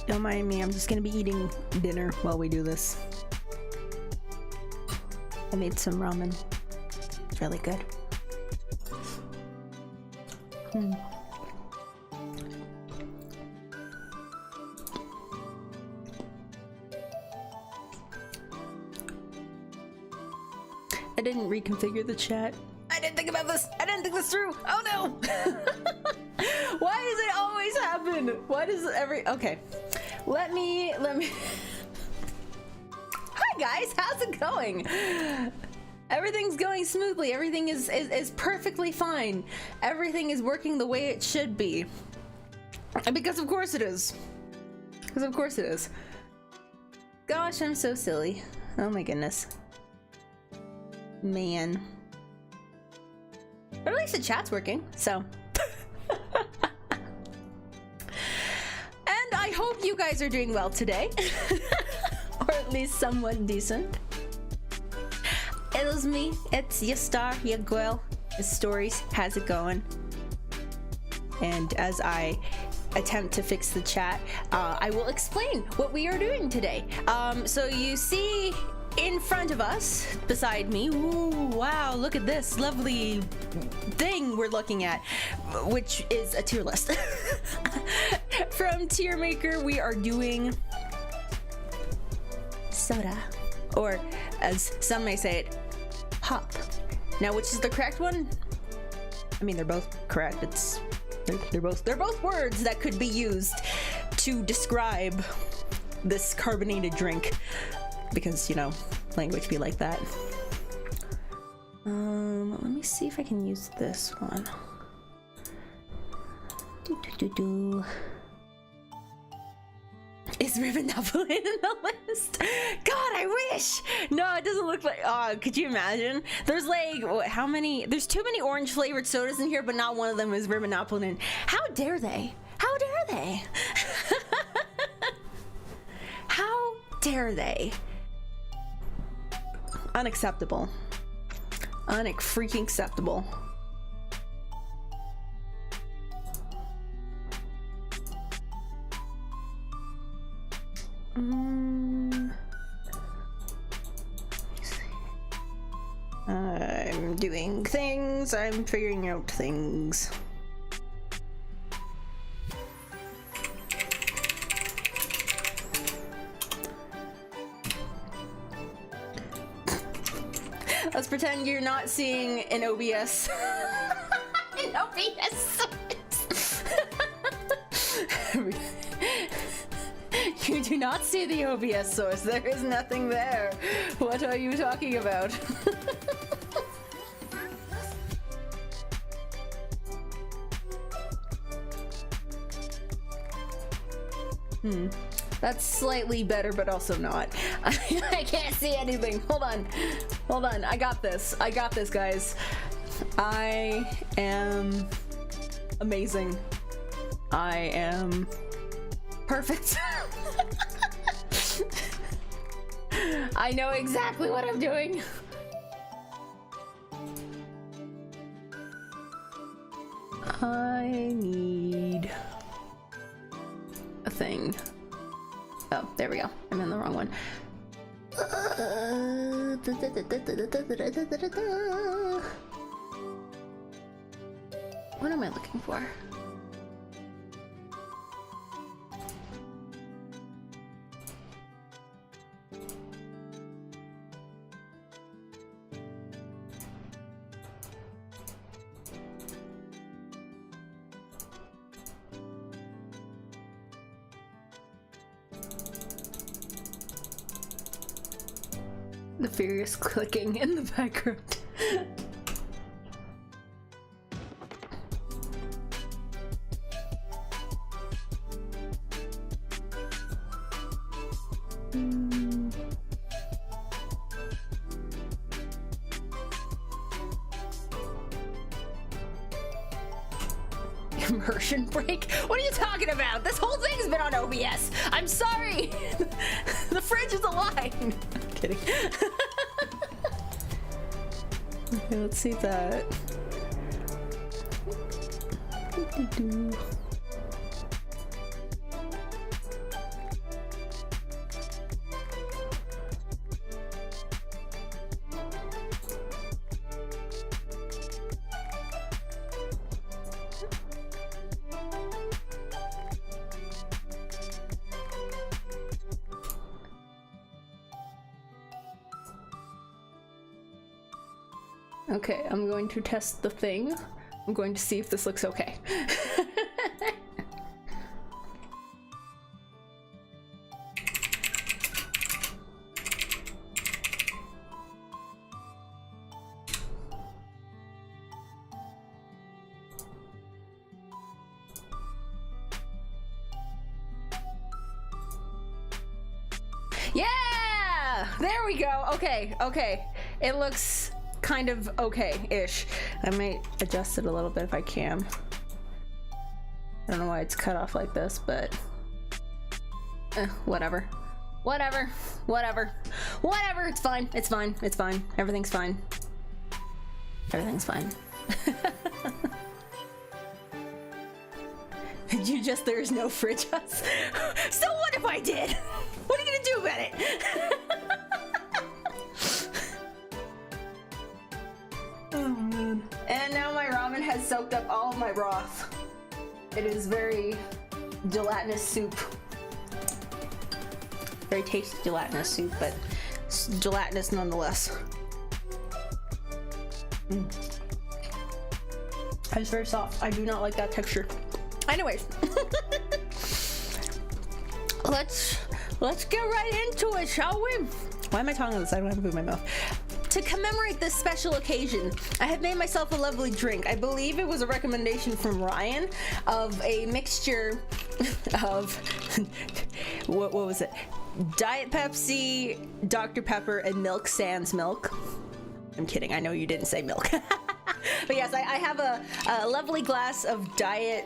Don't mind me, I'm just gonna be eating dinner while we do this. I made some ramen. It's really good. I didn't reconfigure the chat. I didn't think about this. I didn't think this through. Oh no! Why does it always happen? Why does okay. Let me. Hi guys, how's it going? Everything's going smoothly. Everything is perfectly fine. Everything is working the way it should be. And because of course it is. Because of course it is. Gosh, I'm so silly. Oh my goodness. Man. But at least the chat's working, so. And I hope you guys are doing well today. Or at least somewhat decent. It was me, it's your star, your girl, the Stories. How's it going? And as I attempt to fix the chat, I will explain what we are doing today. So you see in front of us, beside me, ooh, wow, look at this lovely thing we're looking at, which is a tier list. From Tier Maker, we are doing soda, or as some may say it, pop. Now, which is the correct one? I mean, they're both correct. They're both words that could be used to describe this carbonated drink, because, you know, language be like that. Let me see if I can use this one. Is Rivendell in the list? God, I wish! No, it doesn't look like. Oh, could you imagine? There's like, how many? There's too many orange flavored sodas in here, but not one of them is Rivendell. How dare they? How dare they? How dare they? Unacceptable. Freaking acceptable. I'm doing things. I'm figuring out things. Let's pretend you're not seeing an OBS. An OBS. You do not see the OBS source. There is nothing there. What are you talking about? That's slightly better, but also not. I can't see anything. Hold on. I got this, guys. I am amazing. I am perfect. I know exactly what I'm doing. I need a thing. Oh, there we go. I'm in the wrong one. What am I looking for? The furious clicking in the background. Immersion break? What are you talking about? This whole thing's been on OBS. I'm sorry. The fridge is alive. I'm kidding. Okay, let's see that. Okay, I'm going to test the thing. I'm going to see if this looks okay. Yeah! There we go. Okay, okay. It looks kind of okay-ish. I might adjust it a little bit if I can. I don't know why it's cut off like this, but whatever. Whatever. Whatever. Whatever. It's fine. It's fine. It's fine. Everything's fine. Everything's fine. Did you just, there's no fridge us? So what if I did? What are you gonna do about it? Oh man. And now my ramen has soaked up all of my broth. It is very gelatinous soup. Very tasty gelatinous soup, but gelatinous nonetheless. It's very soft. I do not like that texture. Anyways, let's get right into it, shall we? Why am I talking on this? I don't have to move my mouth. To commemorate this special occasion, I have made myself a lovely drink. I believe it was a recommendation from Ryan of a mixture of what was it? Diet Pepsi, Dr. Pepper, and Milk Sans milk. I'm kidding. I know you didn't say milk. But yes, I have a lovely glass of diet.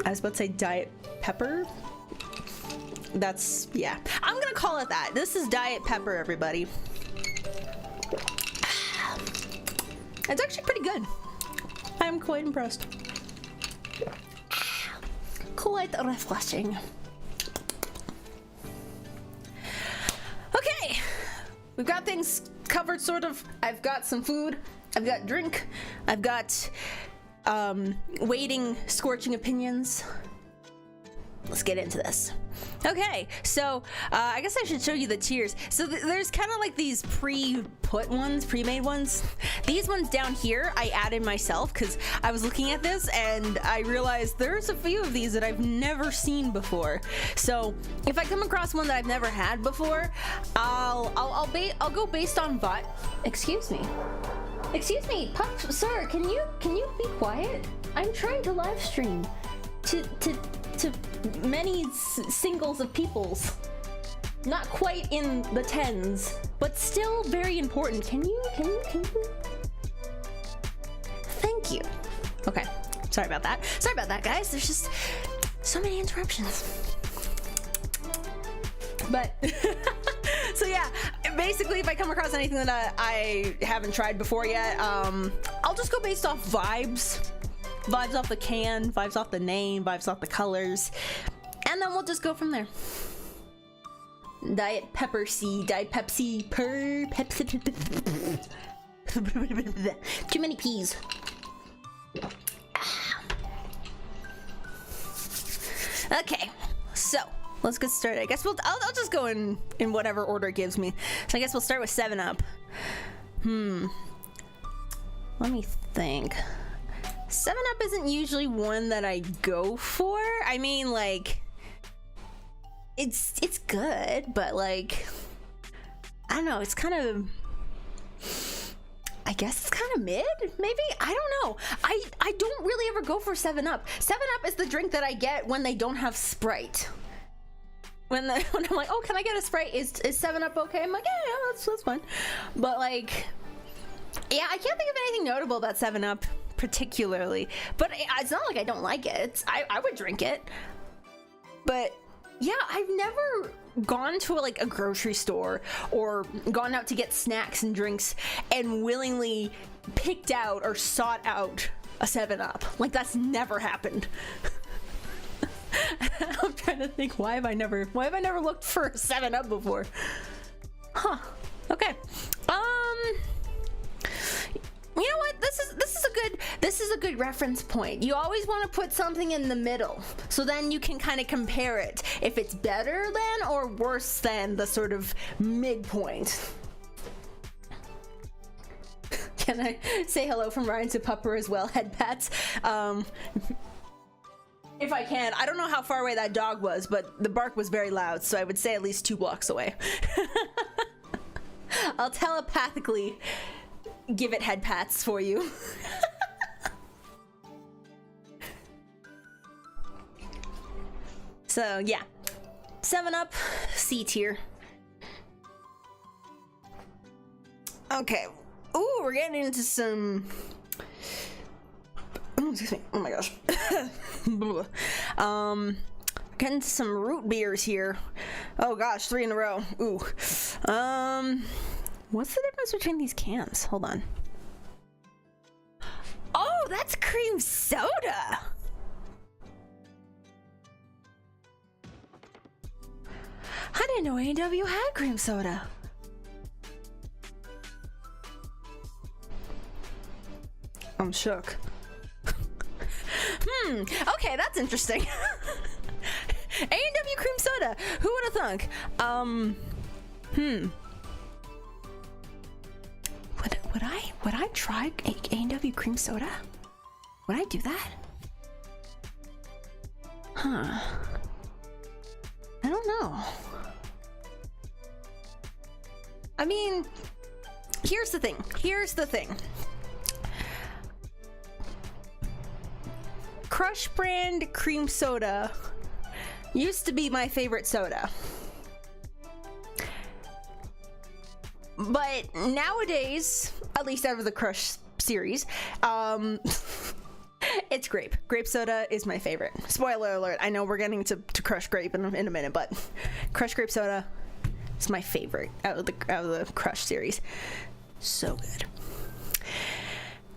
I was about to say Diet Pepper. That's, yeah. I'm gonna call it that. This is Diet Pepper, everybody. It's actually pretty good. I'm quite impressed. Quite refreshing. Okay, we've got things covered, sort of. I've got some food. I've got drink. I've got waiting, scorching opinions. Let's get into this. Okay, so I guess I should show you the tiers. So there's kind of like these pre-made ones. These ones down here I added myself because I was looking at this and I realized there's a few of these that I've never seen before. So if I come across one that I've never had before, I'll go based on vibe. Excuse me, pup, sir. Can you be quiet? I'm trying to live stream to many singles of peoples. Not quite in the tens, but still very important. Can you? Thank you. Okay, sorry about that. Sorry about that, guys. There's just so many interruptions. But so yeah, basically if I come across anything that I haven't tried before yet, I'll just go based off vibes. Vibes off the can, vibes off the name, vibes off the colors, and then we'll just go from there. Diet Pepsi, Diet Pepsi, Pepsi. Too many peas. Okay, so let's get started. I guess I'll just go in whatever order it gives me. So I guess we'll start with 7-Up. Let me think. 7-Up isn't usually one that I go for. I mean, like, it's good, but like, I don't know, it's kind of, I guess it's kind of mid, maybe? I don't know. I don't really ever go for 7-Up. 7-Up is the drink that I get when they don't have Sprite. When I'm like, oh, can I get a Sprite? Is 7-Up okay? I'm like, yeah, that's fine. But like, yeah, I can't think of anything notable about 7-Up particularly, but it's not like I don't like it. I would drink it, but yeah, I've never gone to a grocery store or gone out to get snacks and drinks and willingly picked out or sought out a 7-Up. Like, that's never happened. I'm trying to think, why have I never looked for a 7-Up before? Huh. Okay. You know what? This is a good reference point. You always want to put something in the middle, so then you can kind of compare it if it's better than or worse than the sort of midpoint. Can I say hello from Ryan to Pupper as well? Head pats. If I can. I don't know how far away that dog was, but the bark was very loud, so I would say at least 2 blocks away. I'll telepathically give it head pats for you. So yeah, 7-Up, C tier. Okay. Ooh, we're getting into some. Oh, excuse me. Oh my gosh. Getting into some root beers here. Oh gosh, 3 in a row. Ooh. What's the difference between these cans? Hold on. Oh, that's cream soda. I didn't know A&W had cream soda. I'm shook. Okay, that's interesting. A&W cream soda. Who would have thunk? Would I try A&W cream soda? Would I do that? Huh. I don't know. I mean, here's the thing. Crush brand cream soda used to be my favorite soda. But nowadays, at least out of the Crush series, it's grape. Grape soda is my favorite. Spoiler alert, I know we're getting to Crush grape in a minute, but Crush grape soda is my favorite out of the Crush series. So good.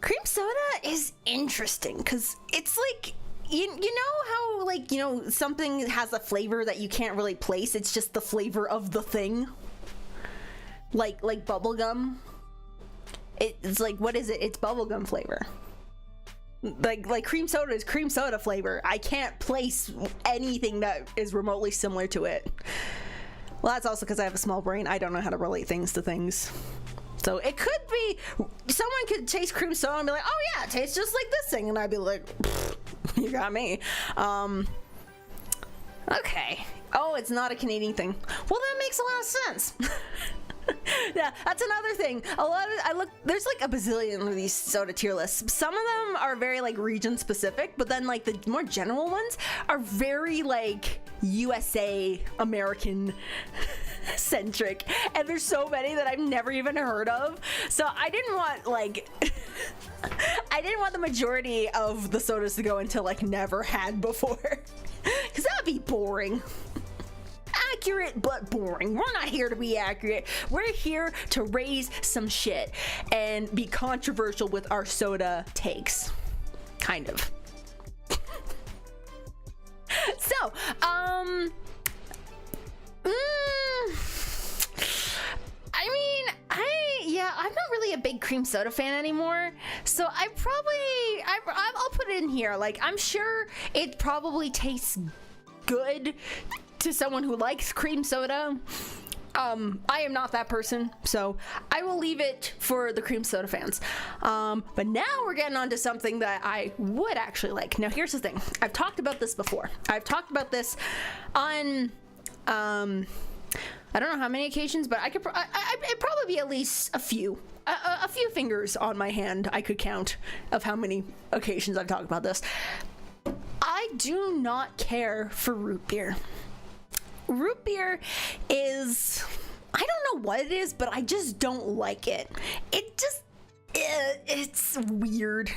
Cream soda is interesting because it's like, you know how, like, you know, something has a flavor that you can't really place. It's just the flavor of the thing. Like bubblegum. It's like, what is it? It's bubblegum flavor. Like cream soda is cream soda flavor. I can't place anything that is remotely similar to it. Well, that's also because I have a small brain. I don't know how to relate things to things. So it could be, someone could taste cream soda and be like, oh yeah, it tastes just like this thing. And I'd be like, you got me. Okay. Oh, it's not a Canadian thing. Well, that makes a lot of sense. Yeah, that's another thing. There's like a bazillion of these soda tier lists. Some of them are very like region specific, but then like the more general ones are very like USA American centric, and there's so many that I've never even heard of. So I didn't want the majority of the sodas to go into like never had before, because that would be boring. Accurate but boring. We're not here to be accurate. We're here to raise some shit and be controversial with our soda takes. Kind of. So, I'm not really a big cream soda fan anymore. So I'll put it in here. Like, I'm sure it probably tastes good to someone who likes cream soda. I am not that person, so I will leave it for the cream soda fans. But now we're getting on to something that I would actually like. Now here's the thing. I've talked about this before. I've talked about this on I don't know how many occasions, but it'd probably be at least a few fingers on my hand I could count of how many occasions I've talked about this. I do not care for root beer. Root beer is, I don't know what it is, but I just don't like it. It's weird.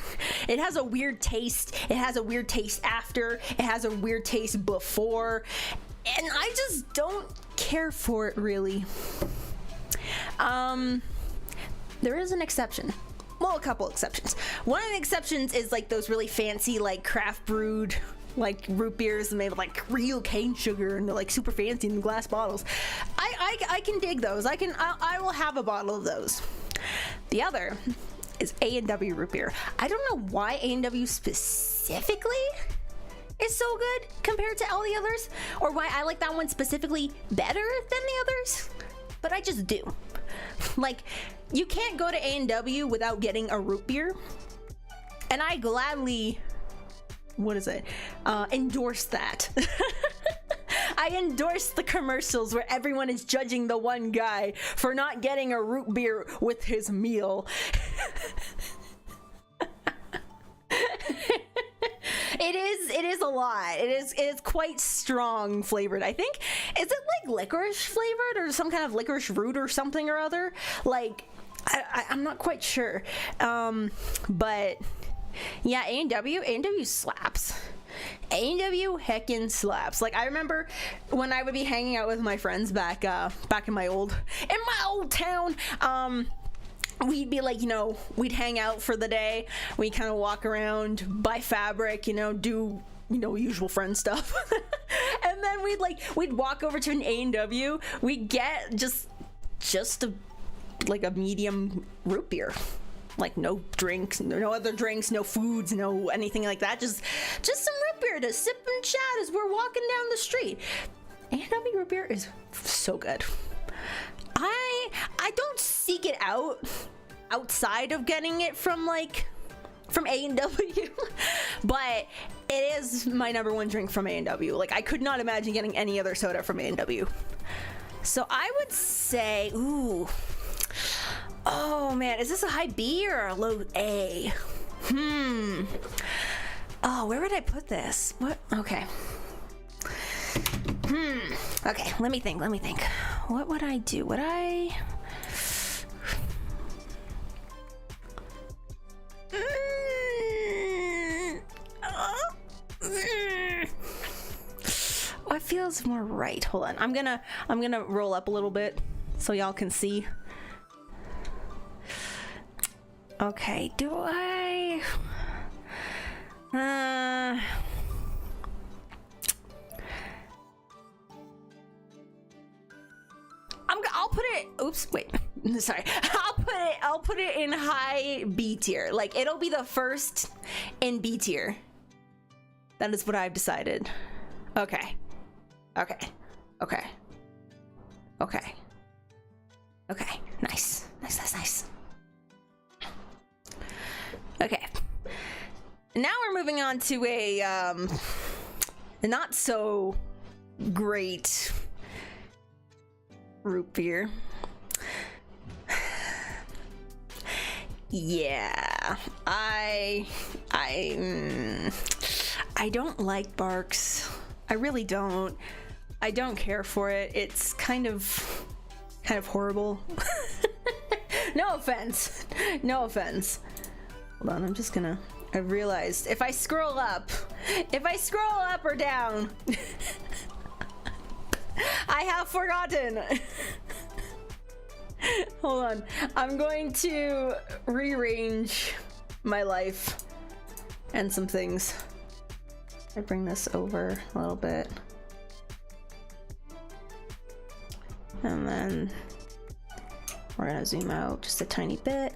It has a weird taste. It has a weird taste after. It has a weird taste before. And I just don't care for it, really. There is an exception. Well, a couple exceptions. One of the exceptions is like those really fancy, like craft brewed, like root beers made with like real cane sugar and they're like super fancy in glass bottles. I can dig those. I will have a bottle of those. The other is A&W root beer. I don't know why A&W specifically is so good compared to all the others, or why I like that one specifically better than the others, but I just do. Like, you can't go to A&W without getting a root beer. And I gladly, endorse that. I endorse the commercials where everyone is judging the one guy for not getting a root beer with his meal. It is a lot. It is quite strong flavored. I think, is it like licorice flavored or some kind of licorice root or something or other? Like, I'm not quite sure. But yeah, A&W slaps. A&W heckin' slaps. Like, I remember when I would be hanging out with my friends back in my old town. We'd be like, we'd hang out for the day. We kind of walk around, buy fabric, do, usual friend stuff. And then we'd walk over to an A&W. We'd get just a medium root beer. Like, no drinks, no other drinks, no foods, no anything like that. Just some root beer to sip and chat as we're walking down the street. A&W root beer is so good. I don't seek it out outside of getting it from A&W, but it is my number one drink from A&W. Like, I could not imagine getting any other soda from A&W. So I would say, ooh, oh man, is this a high B or a low A? Oh, where would I put this? What? Okay. Okay, let me think. What would I do? Would I... What feels more right? Hold on. I'm gonna roll up a little bit so y'all can see. Okay, do I... I'll put it... Oops, wait. Sorry. I'll put it in high B tier. Like, it'll be the first in B tier. That is what I've decided. Okay. Nice. Okay. Now we're moving on to a not so great root beer. Yeah, I don't like Barks. I really don't. I don't care for it. It's kind of horrible. No offense. Hold on, I'm just gonna... I realized if I scroll up or down, I have forgotten. Hold on. I'm going to rearrange my life and some things. I bring this over a little bit. And then we're gonna zoom out just a tiny bit.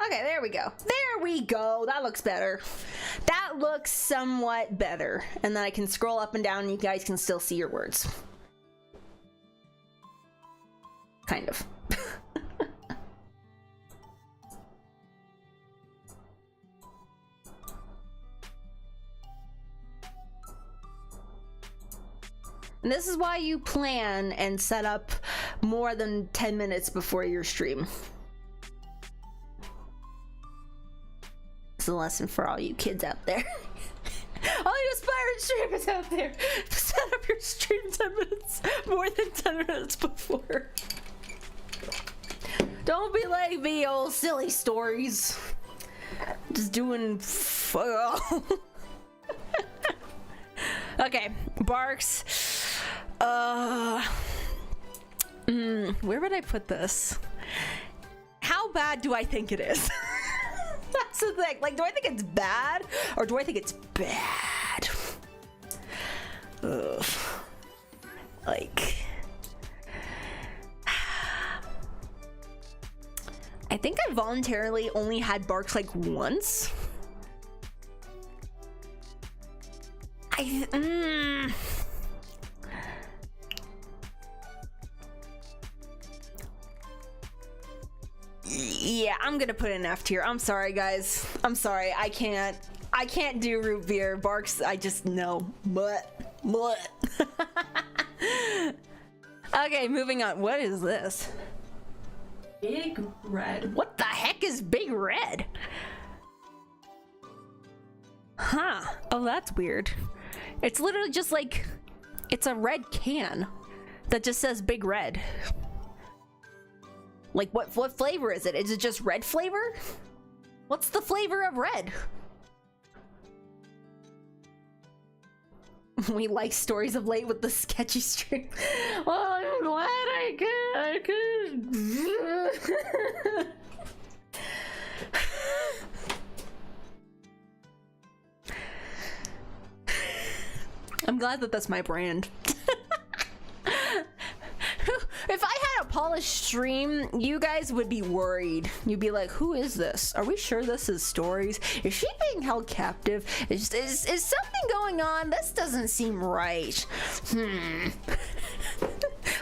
Okay, there we go. That looks better. That looks somewhat better. And then I can scroll up and down and you guys can still see your words. Kind of. And this is why you plan and set up more than 10 minutes before your stream. It's a lesson for all you kids out there. All you aspiring streamers out there, set up your stream 10 minutes, more than 10 minutes before. Don't be like me, old silly stories. Just doing fuck all. Okay, Barks. Where would I put this? How bad do I think it is? That's the thing. Like, do I think it's bad or do I think it's bad? Ugh. Like, I think I voluntarily only had barks like once. Yeah, I'm gonna put an F tier. I'm sorry, guys. I'm sorry. I can't do root beer. Barks, I just know. But. Okay, moving on. What is this? Big Red. What the heck is Big Red? Huh. Oh, that's weird. It's literally just like, it's a red can that just says Big Red. Like, what flavor is it? Is it just red flavor? What's the flavor of red? We like stories of late with the sketchy stream. Well, I'm glad I could. I'm glad that that's my brand. If I had a polished stream, you guys would be worried. You'd be like, who is this? Are we sure this is Stories? Is she being held captive? Is something going on? This doesn't seem right.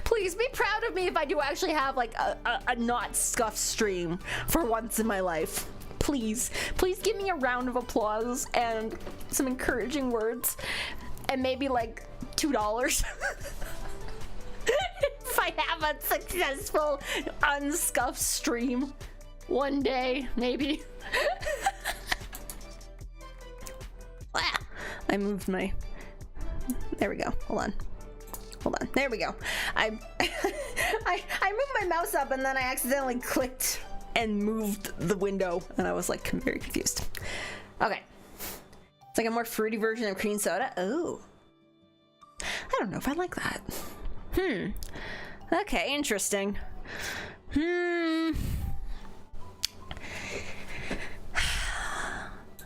Please be proud of me if I do actually have like a not scuffed stream for once in my life. Please give me a round of applause and some encouraging words and maybe like $2. If I have a successful unscuffed stream one day, maybe. I moved my, there we go. Hold on. There we go. I moved my mouse up and then I accidentally clicked and moved the window and I was like very confused. Okay. It's like a more fruity version of cream soda. Oh. I don't know if I like that. Okay, interesting.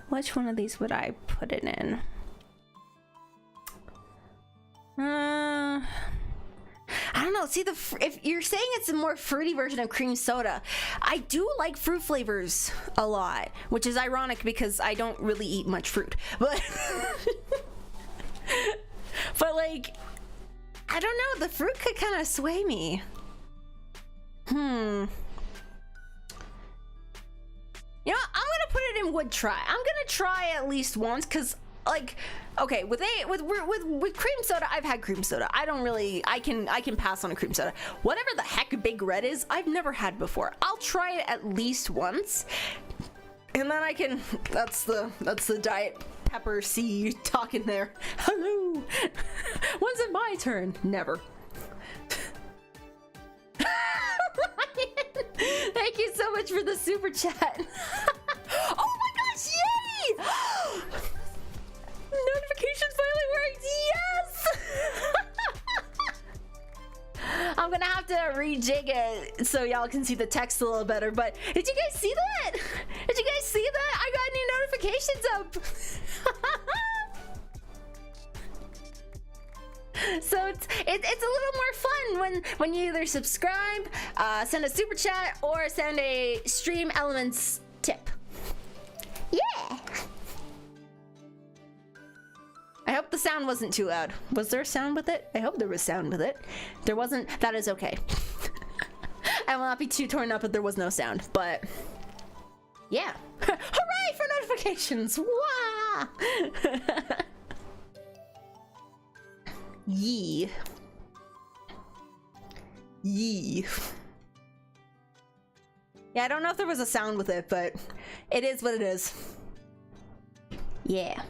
Which one of these would I put it in? I don't know. See, if you're saying it's a more fruity version of cream soda, I do like fruit flavors a lot, which is ironic because I don't really eat much fruit. But but like, I don't know, the fruit could kind of sway me. You know, I'm gonna put it in would try. I'm gonna try at least once, cause like, okay, with cream soda, I've had cream soda. I can pass on a cream soda. Whatever the heck Big Red is, I've never had before. I'll try it at least once, and then I can. That's the Diet Pepper C talking there. Hello. When's it my turn? Never. Ryan, thank you so much for the super chat. Oh my gosh, yay! Notifications finally worked. Yes. I'm gonna have to rejig it so y'all can see the text a little better, but did you guys see that? Did you guys see that? I got new notifications up. So it's a little more fun when you either subscribe, send a super chat, or send a stream elements tip. Yeah. I hope the sound wasn't too loud. Was there sound with it? I hope there was sound with it. There wasn't. That is okay. I will not be too torn up if there was no sound, but yeah. Hooray for notifications! Wah! Yee. Yeah, I don't know if there was a sound with it, but it is what it is. Yeah.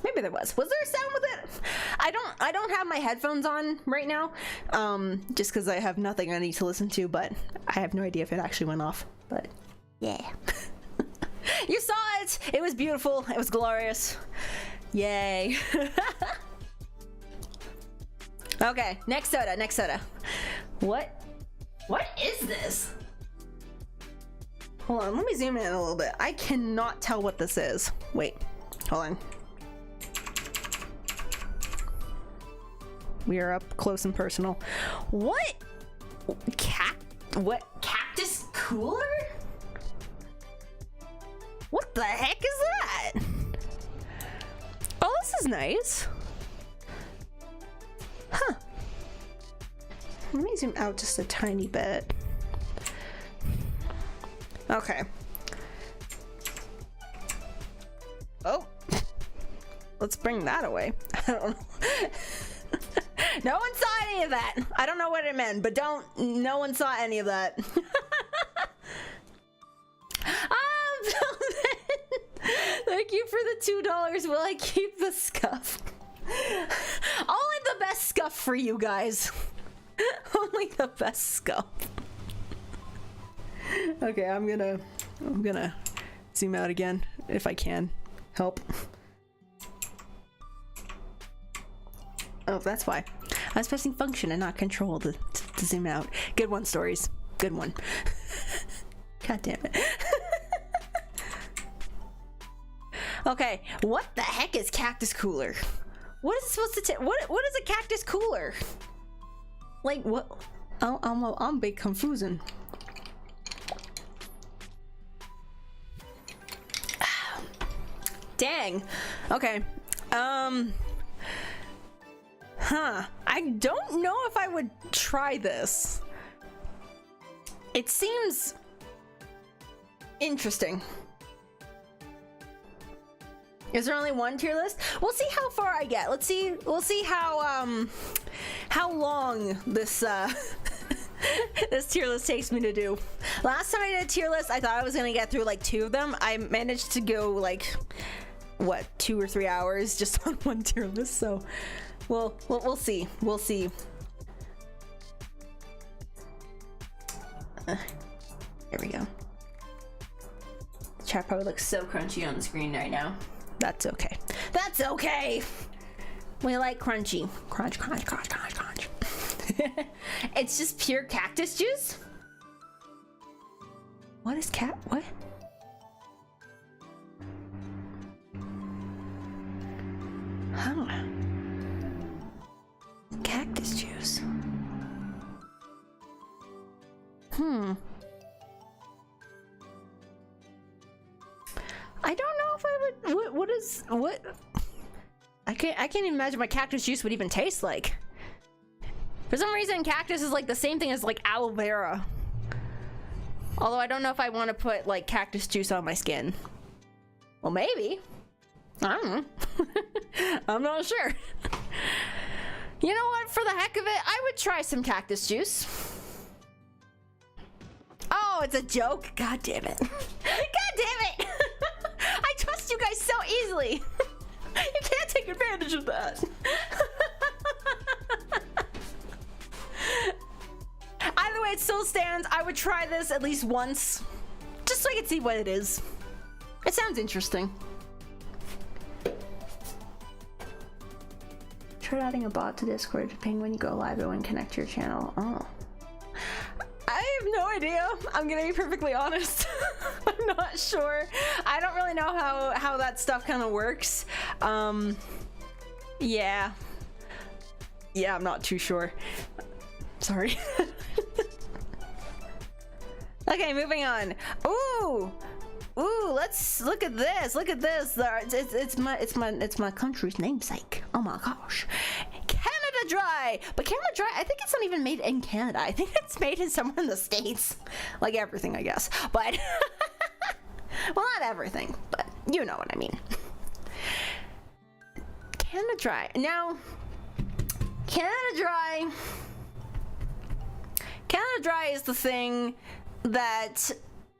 Maybe there was. Was there a sound with it? I don't have my headphones on right now, just because I have nothing I need to listen to, but I have no idea if it actually went off. But yeah. You saw it! It was beautiful. It was glorious. Yay. Okay, next soda. What is this? Hold on, let me zoom in a little bit. I cannot tell what this is. Wait, hold on. We are up close and personal. What What? Cactus cooler? What the heck is that? Oh, this is nice. Huh. Let me zoom out just a tiny bit. Okay. Oh. Let's bring that away. I don't know. No one saw any of that. I don't know what it meant, but no one saw any of that. Thank you for the $2. Will I keep the scuff? Only the best scuff for you guys. Only the best scuff. Okay, I'm gonna zoom out again if I can. Help. Oh, that's why. I was pressing function and not control to zoom out. Good one, Stories. Good one. God damn it. Okay, what the heck is cactus cooler? What is it supposed to what is a cactus cooler? Like what? I'm a bit confusing. Dang. Okay. I don't know if I would try this. It seems interesting. Is there only one tier list? We'll see how far I get. We'll see how long this this tier list takes me to do. Last time I did a tier list, I thought I was gonna get through like 2 of them. I managed to go like what, 2 or 3 hours just on one tier list. So we'll see. We'll see. There we go. The chat probably looks so crunchy on the screen right now. That's okay. That's okay. We like crunchy. Crunch, crunch, crunch, crunch, crunch. It's just pure cactus juice? What is what? Huh. Cactus juice. I don't know if I would. What? I can't even imagine what cactus juice would even taste like. For some reason, cactus is like the same thing as like aloe vera. Although I don't know if I want to put like cactus juice on my skin. Well, maybe. I don't know. I'm not sure. You know what? For the heck of it, I would try some cactus juice. Oh, it's a joke. God damn it. God damn it. I trust you guys so easily. You can't take advantage of that. Either way, it still stands. I would try this at least once, just so I can see what it is. It sounds interesting. Try adding a bot to Discord to ping when you go live and when connect to your channel. Oh. I have no idea. I'm gonna be perfectly honest. I'm not sure. I don't really know how that stuff kind of works. Yeah. Yeah, I'm not too sure. Sorry. Okay, moving on. Ooh, let's look at this. Look at this. It's my country's namesake. Oh my gosh. Canada Dry. But Canada Dry, I think it's not even made in Canada. I think it's made in somewhere in the States. Like everything, I guess. But well, not everything, but you know what I mean. Canada Dry. Now, Canada Dry is the thing that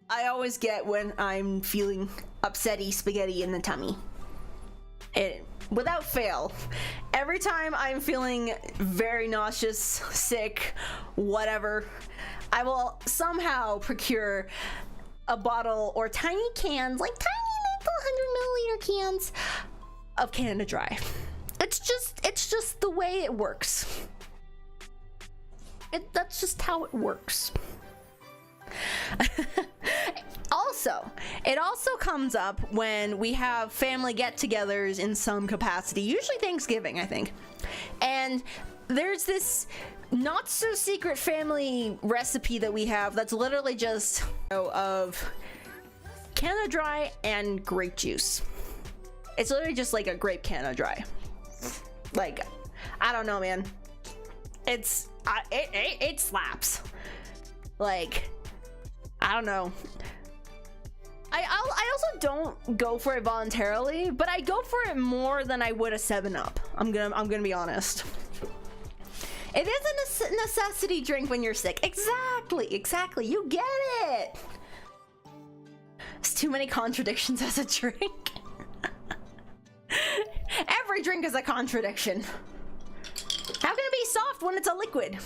I always get when I'm feeling upsetty spaghetti in the tummy. Without fail, every time I'm feeling very nauseous, sick, whatever, I will somehow procure a bottle or tiny cans, like tiny little 100 milliliter cans of Canada Dry. It's just the way it works. That's just how it works. It also comes up when we have family get-togethers in some capacity, usually Thanksgiving, I think. And there's this not so secret family recipe that we have that's literally just of Canada Dry and grape juice. It's literally just like a grape Canada Dry. Like, I don't know, man. It slaps. Like, I don't know. I also don't go for it voluntarily, but I go for it more than I would a 7-Up. I'm gonna be honest. It is a necessity drink when you're sick. Exactly. You get it. There's too many contradictions as a drink. Every drink is a contradiction. How can it be soft when it's a liquid?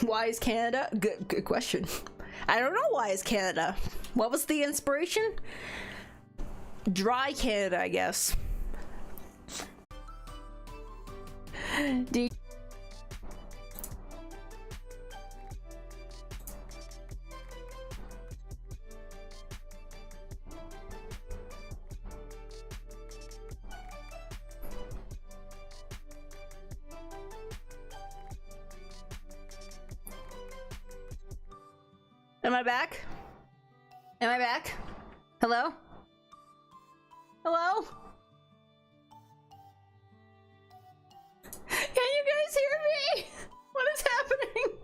Why is Canada? Good question. I don't know why is Canada. What was the inspiration? Dry Canada, I guess. Do you Am I back? Am I back? Hello? Hello? Can you guys hear me? What is happening?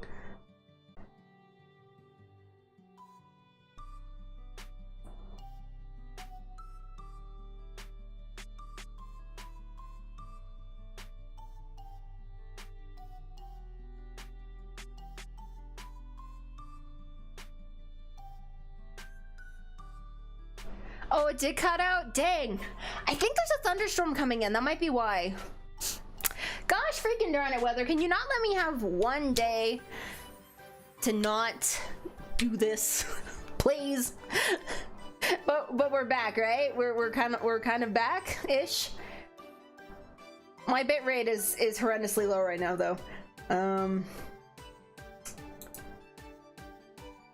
Oh, it did cut out? Dang. I think there's a thunderstorm coming in. That might be why. Gosh freaking darn it, weather. Can you not let me have one day to not do this? Please. But we're back, right? We're kind of back-ish. My bitrate is horrendously low right now though.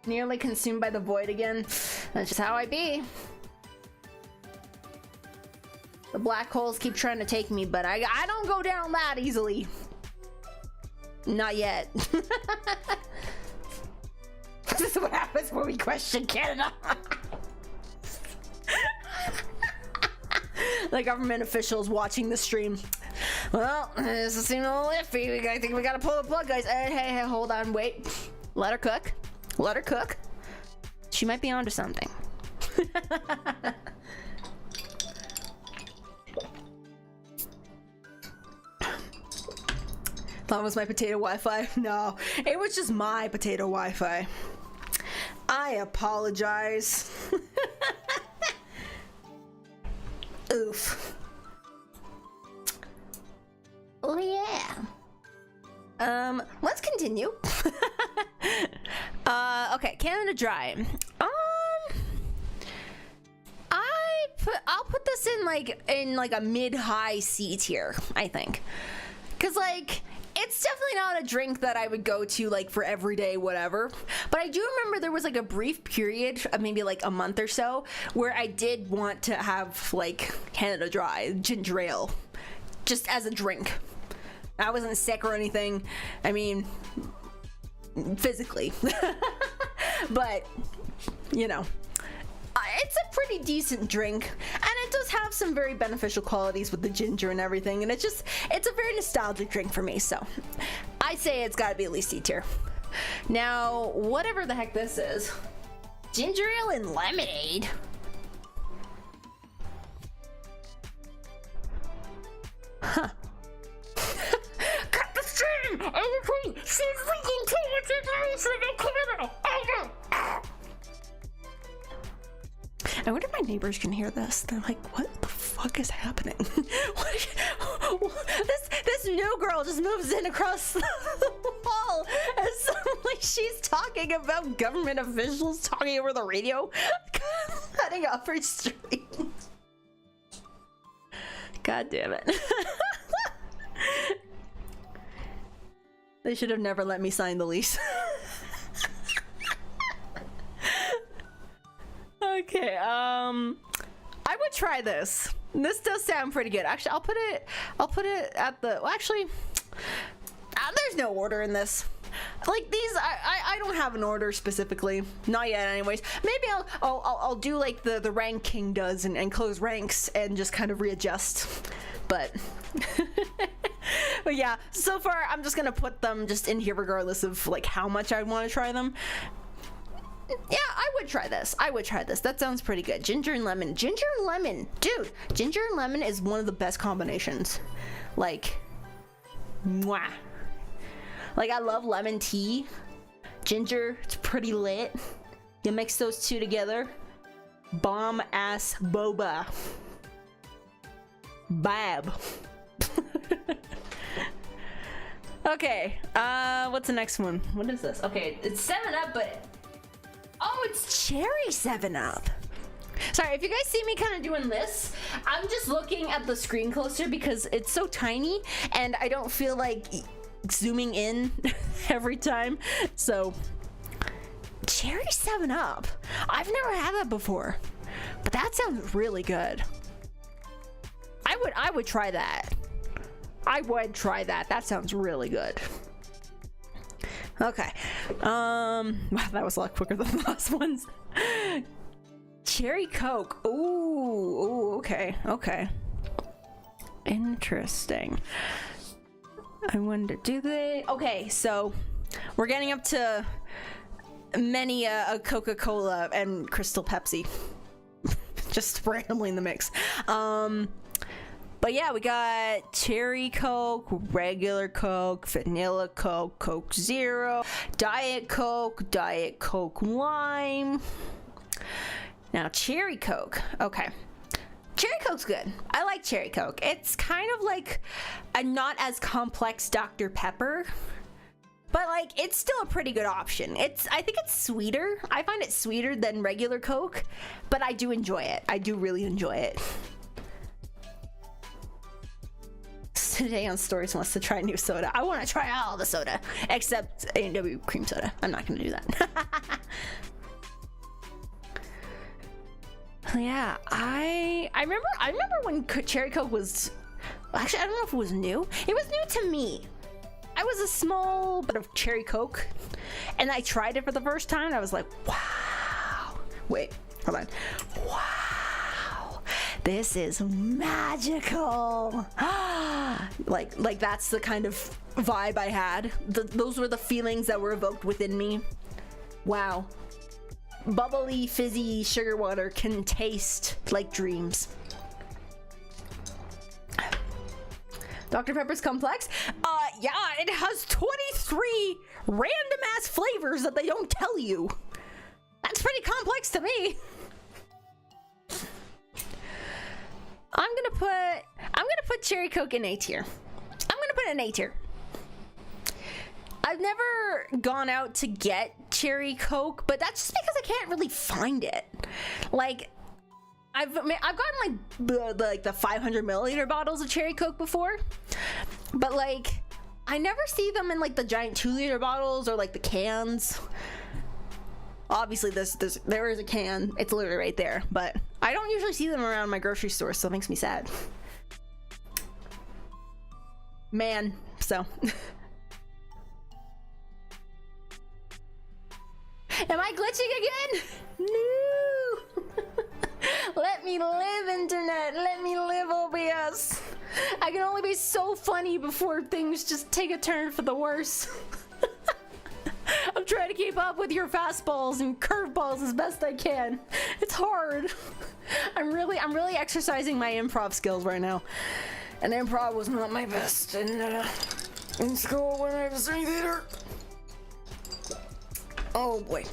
Nearly consumed by the void again. That's just how I be. The black holes keep trying to take me, but I don't go down that easily. Not yet. This is what happens when we question Canada. The government officials watching the stream. Well, this is seeming a little iffy. I think we gotta pull the plug, guys. Hey, hold on, wait. Let her cook. Let her cook. She might be onto something. That was my potato Wi-Fi. No, it was just my potato Wi-Fi. I apologize. Oof. Oh yeah. Let's continue. Okay, Canada Dry. I'll put this in like a mid-high C tier, I think. Cause like, it's definitely not a drink that I would go to like for everyday whatever, but I do remember there was like a brief period of maybe like a month or so where I did want to have like Canada Dry ginger ale just as a drink. I wasn't sick or anything, I mean physically. But you know, it's a pretty decent drink, and it does have some very beneficial qualities with the ginger and everything, and it's a very nostalgic drink for me, so I say it's gotta be at least C tier. Now, whatever the heck this is, ginger ale and lemonade. Huh. Cut the stream! I repeat, she's leaking too much information about Canada! I wonder if my neighbors can hear this. They're like, what the fuck is happening? This new girl just moves in across the wall and suddenly she's talking about government officials talking over the radio, cutting off her stream. God damn it. They should have never let me sign the lease. Okay, I would try this. This does sound pretty good. Actually, I'll put it at the, well, actually, there's no order in this. Like these, I don't have an order specifically, not yet anyways. Maybe I'll do like the ranking does and close ranks and just kind of readjust, but but yeah, so far I'm just gonna put them just in here regardless of like how much I want to try them. Yeah, I would try this. That sounds pretty good. Ginger and lemon. Dude, ginger and lemon is one of the best combinations. Like, mwah. Like, I love lemon tea. Ginger, it's pretty lit. You mix those two together. Bomb ass boba. Bab. Okay, what's the next one? What is this? Okay, it's 7-Up, but... Oh, it's cherry 7-Up. Sorry, if you guys see me kind of doing this, I'm just looking at the screen closer because it's so tiny and I don't feel like zooming in every time. So, cherry 7-Up. I've never had that before, but that sounds really good. I would try that. I would try that. That sounds really good. Okay. Wow, that was a lot quicker than the last ones. Cherry Coke. Ooh, okay. Interesting. I wonder, do they? Okay, so we're getting up to many a Coca-Cola and Crystal Pepsi. Just randomly in the mix. But yeah, we got Cherry Coke, regular Coke, vanilla Coke, Coke Zero, Diet Coke Lime. Now, Cherry Coke. Okay. Cherry Coke's good. I like Cherry Coke. It's kind of like a not as complex Dr. Pepper, but like it's still a pretty good option. I think it's sweeter. I find it sweeter than regular Coke, but I do enjoy it. I do really enjoy it. Today on Stories wants to try new soda. I want to try all the soda except A&W cream soda. I'm not going to do that. Yeah, I remember when Cherry Coke was, actually I don't know if it was new. It was new to me. I was a small bit of Cherry Coke and I tried it for the first time and I was like, wow. Wait, hold on. Wow. This is magical. like that's the kind of vibe I had. Those were the feelings that were evoked within me. Wow. Bubbly, fizzy sugar water can taste like dreams. Dr. Pepper's complex? Yeah, it has 23 random ass flavors that they don't tell you. That's pretty complex to me. I'm gonna put Cherry Coke in A tier. I'm gonna put it in A tier. I've never gone out to get Cherry Coke, but that's just because I can't really find it. Like, I've gotten like the 500 milliliter bottles of Cherry Coke before, but like I never see them in like the giant 2-liter bottles or like the cans. Obviously there is a can, it's literally right there, but I don't usually see them around my grocery store, so it makes me sad. Man, so am I glitching again? No. Let me live, internet. Let me live, OBS. I can only be so funny before things just take a turn for the worse. I'm trying to keep up with your fastballs and curveballs as best I can. It's hard. I'm really exercising my improv skills right now. And improv was not my best in school when I was doing theater. Oh boy.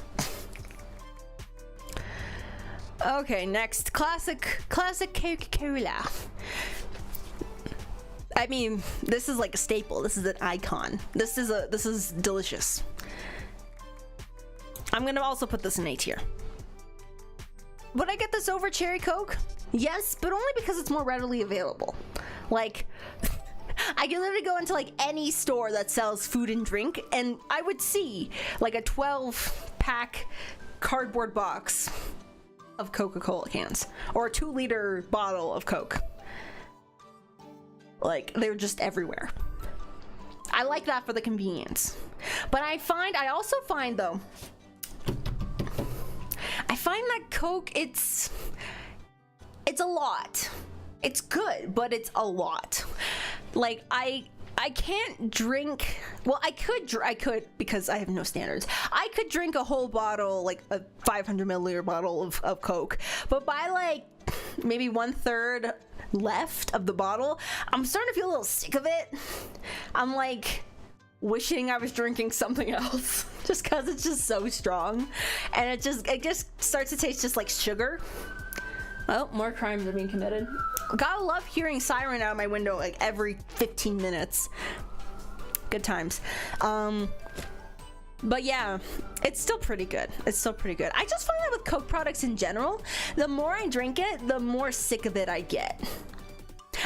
Okay, next. Classic Coca-Cola. I mean, this is like a staple. This is an icon. This is delicious. I'm gonna also put this in A tier. Would I get this over Cherry Coke? Yes, but only because it's more readily available. Like, I can literally go into like any store that sells food and drink and I would see like a 12-pack cardboard box of Coca-Cola cans or a 2-liter bottle of Coke. Like, they're just everywhere. I like that for the convenience. But I also find though, I find that Coke, it's a lot. It's good, but it's a lot. Like, I can't drink, well, I could because I have no standards. I could drink a whole bottle, like a 500 milliliter bottle of Coke, but by like maybe 1/3 left of the bottle, I'm starting to feel a little sick of it. I'm like wishing I was drinking something else just because it's just so strong, and it just starts to taste just like sugar. Oh, more crimes are being committed. Gotta love hearing siren out of my window like every 15 minutes. Good times. But yeah, it's still pretty good. It's still pretty good. I just find that with Coke products in general, the more I drink it, the more sick of it I get. And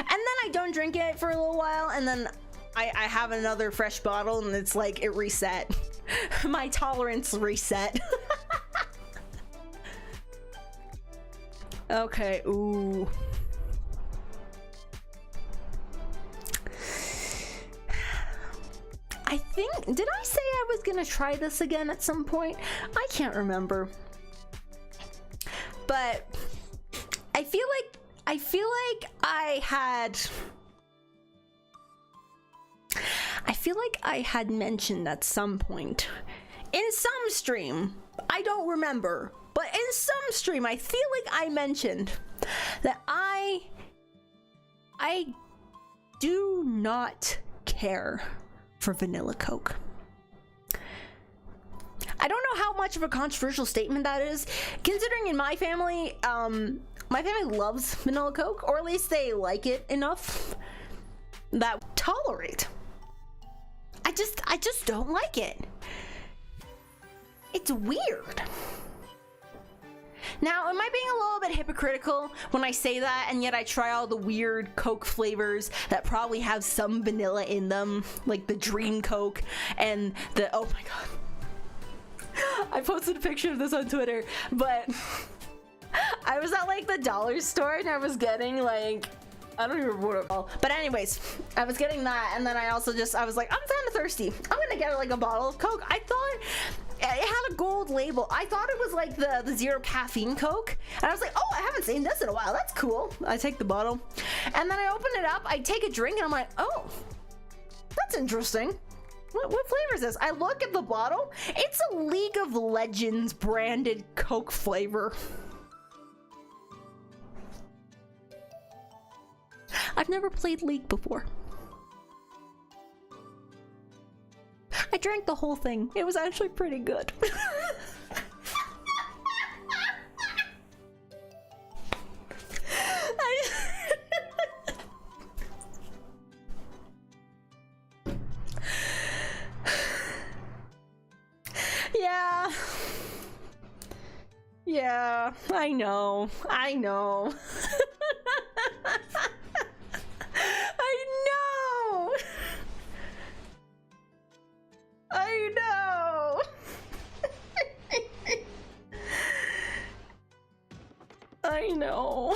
then I don't drink it for a little while, and then I have another fresh bottle, and it's like it reset. My tolerance reset. Okay, ooh. I think, did I say I was gonna try this again at some point? I can't remember. But I feel like I had mentioned at some point in some stream, I don't remember, but in some stream I feel like I mentioned that I do not care for vanilla Coke. I don't know how much of a controversial statement that is, considering in my family loves vanilla Coke, or at least they like it enough that tolerate. I just don't like it. It's weird. Now, am I being a little bit hypocritical when I say that, and yet I try all the weird Coke flavors that probably have some vanilla in them, like the Dream Coke and the, oh my god. I posted a picture of this on Twitter, but I was at like the dollar store and I was getting like, I don't even remember what it was called. But anyways, I was getting that, and then I was like, I'm kind of thirsty. I'm gonna get like a bottle of Coke. I thought it had a gold label. I thought it was like the zero caffeine Coke. And I was like, oh, I haven't seen this in a while. That's cool. I take the bottle. And then I open it up, I take a drink, and I'm like, oh, that's interesting. What flavor is this? I look at the bottle. It's a League of Legends branded Coke flavor. I've never played League before. I drank the whole thing. It was actually pretty good. Yeah. Yeah, I know. I know. I know. I know.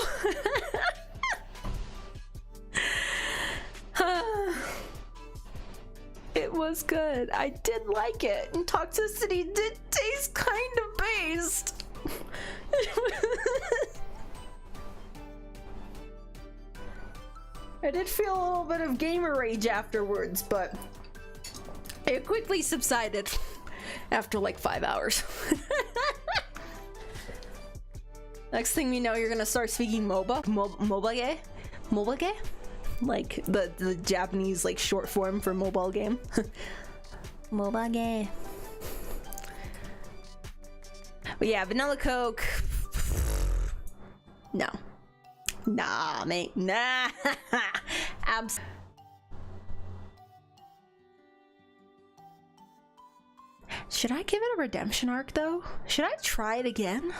It was good. I did like it. And toxicity did taste kind of based. I did feel a little bit of gamer rage afterwards, but it quickly subsided after like 5 hours. Next thing we know, you're gonna start speaking mobage? Like the Japanese like short form for mobile game. Mobage. But yeah, vanilla Coke. No. Nah, mate. Nah. Should I give it a redemption arc though? Should I try it again?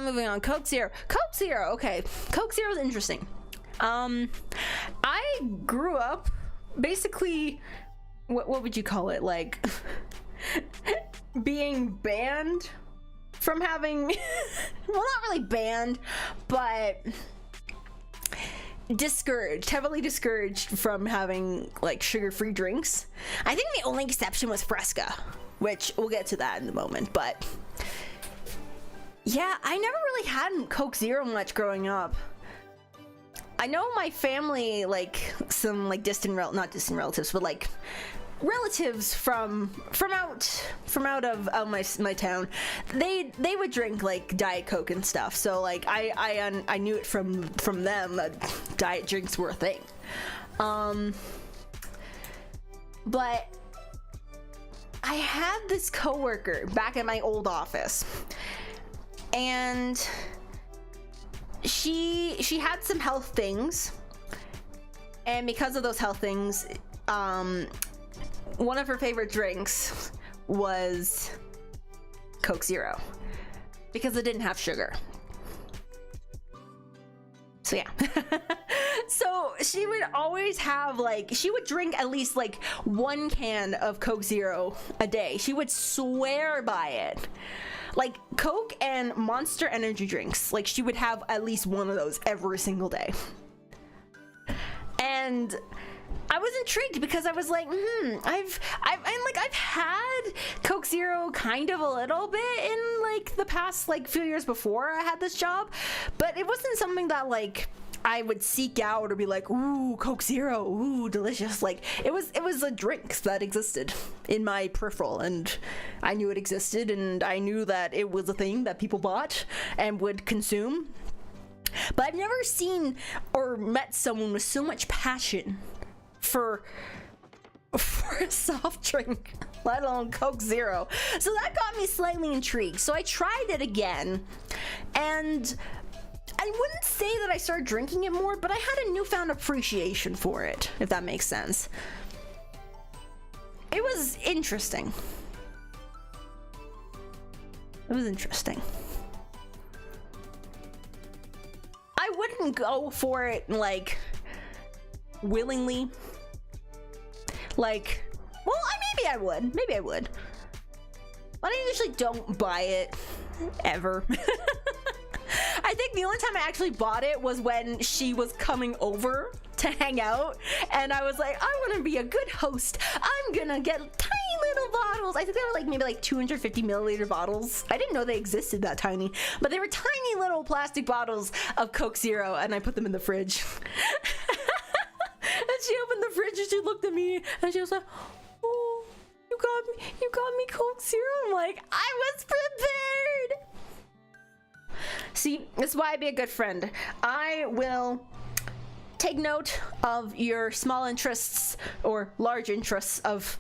Moving on. Coke Zero. Coke Zero, okay. Coke Zero is interesting. I grew up basically, what would you call it? Like, being banned from having, well, not really banned, but discouraged, heavily discouraged from having like sugar-free drinks. I think the only exception was Fresca, which we'll get to that in a moment, but yeah, I never really had Coke Zero much growing up. I know my family, like some like not distant relatives, but like relatives from out of my town, they would drink like Diet Coke and stuff. So like I knew it from them that diet drinks were a thing. But I had this coworker back at my old office, and she had some health things, and because of those health things, one of her favorite drinks was Coke Zero because it didn't have sugar. So yeah. So she would always have she would drink at least like 1 can of Coke Zero a day. She would swear by it. Like Coke and Monster energy drinks, like she would have at least one of those every single day. And I was intrigued because I was like, I've had Coke Zero kind of a little bit in like the past like few years before I had this job, but it wasn't something that like I would seek out or be like, ooh, Coke Zero, ooh, delicious. Like it was a drink that existed in my peripheral, and I knew it existed, and I knew that it was a thing that people bought and would consume. But I've never seen or met someone with so much passion for a soft drink, let alone Coke Zero. So that got me slightly intrigued. So I tried it again, and I wouldn't say that I started drinking it more, but I had a newfound appreciation for it, if that makes sense. It was interesting. It was interesting. I wouldn't go for it like willingly. Like, well, maybe I would. But I usually don't buy it ever. I think the only time I actually bought it was when she was coming over to hang out, and I was like, I want to be a good host. I'm gonna get tiny little bottles. I think they were like maybe like 250 milliliter bottles. I didn't know they existed that tiny, but they were tiny little plastic bottles of Coke Zero, and I put them in the fridge. And she opened the fridge and she looked at me and she was like, oh, you got me Coke Zero. I'm like, I was prepared. See, this is why I be a good friend. I will take note of your small interests or large interests of,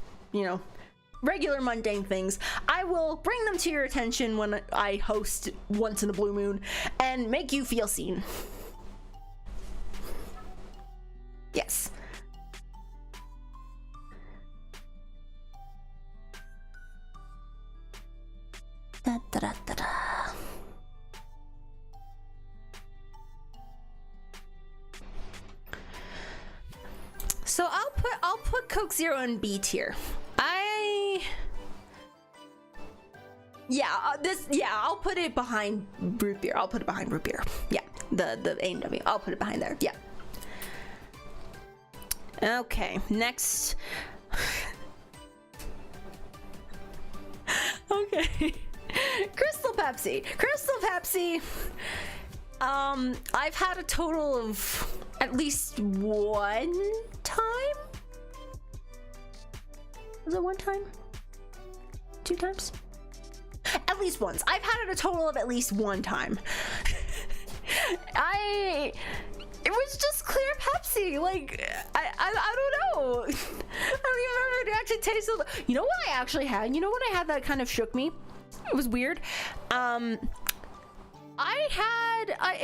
regular mundane things. I will bring them to your attention when I host once in a blue moon and make you feel seen. Yes. Da, da, da, da, da. So I'll put Coke Zero in B tier. I'll put it behind root beer. I'll put it behind root beer. Yeah, the A&W. I'll put it behind there. Yeah. Okay, next. Okay. Crystal Pepsi. I've had a total of at least one time. Was it one time? 2 times? At least once. I've had it a total of at least one time. It was just clear Pepsi. Like, I don't know. I don't even remember if it actually tasted. You know what I actually had? You know what I had that kind of shook me? It was weird. It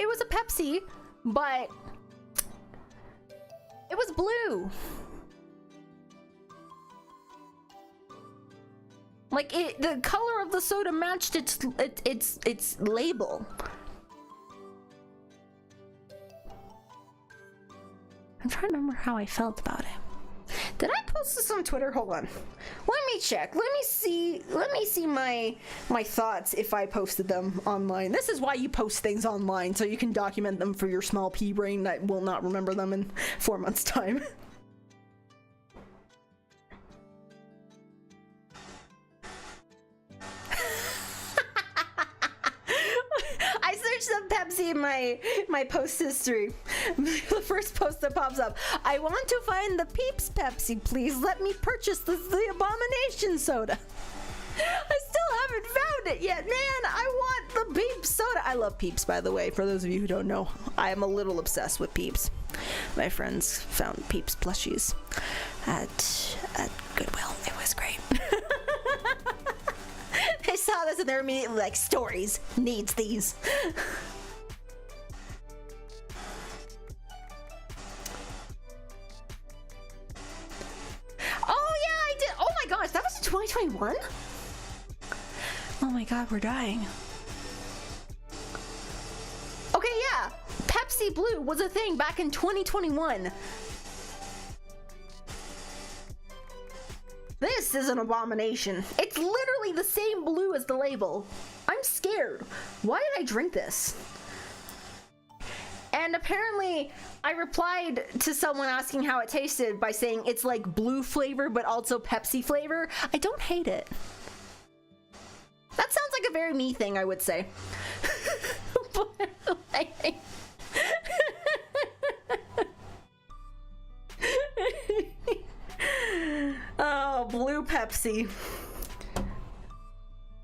was a Pepsi, but it was blue. Like the color of the soda matched its label. I'm trying to remember how I felt about it. Did I post this on Twitter? Hold on. Let me check. Let me see my thoughts if I posted them online. This is why you post things online, so you can document them for your small pea brain that will not remember them in 4 months' time. I searched up Pepsi in my post history. The first post that pops up. I want to find the Peeps Pepsi, please. Let me purchase the Abomination soda. I still haven't found it yet, man. I want the Peeps soda. I love Peeps, by the way. For those of you who don't know, I am a little obsessed with Peeps. My friends found Peeps plushies at Goodwill. It was great. They saw this and they're immediately like, Stories needs these. Oh yeah, I did. Oh my gosh, that was in 2021? Oh my god, we're dying. Okay, yeah. Pepsi Blue was a thing back in 2021. This is an abomination. It's literally the same blue as the label. I'm scared. Why did I drink this? And apparently, I replied to someone asking how it tasted by saying it's like blue flavor, but also Pepsi flavor. I don't hate it. That sounds like a very me thing, I would say. Oh, blue Pepsi.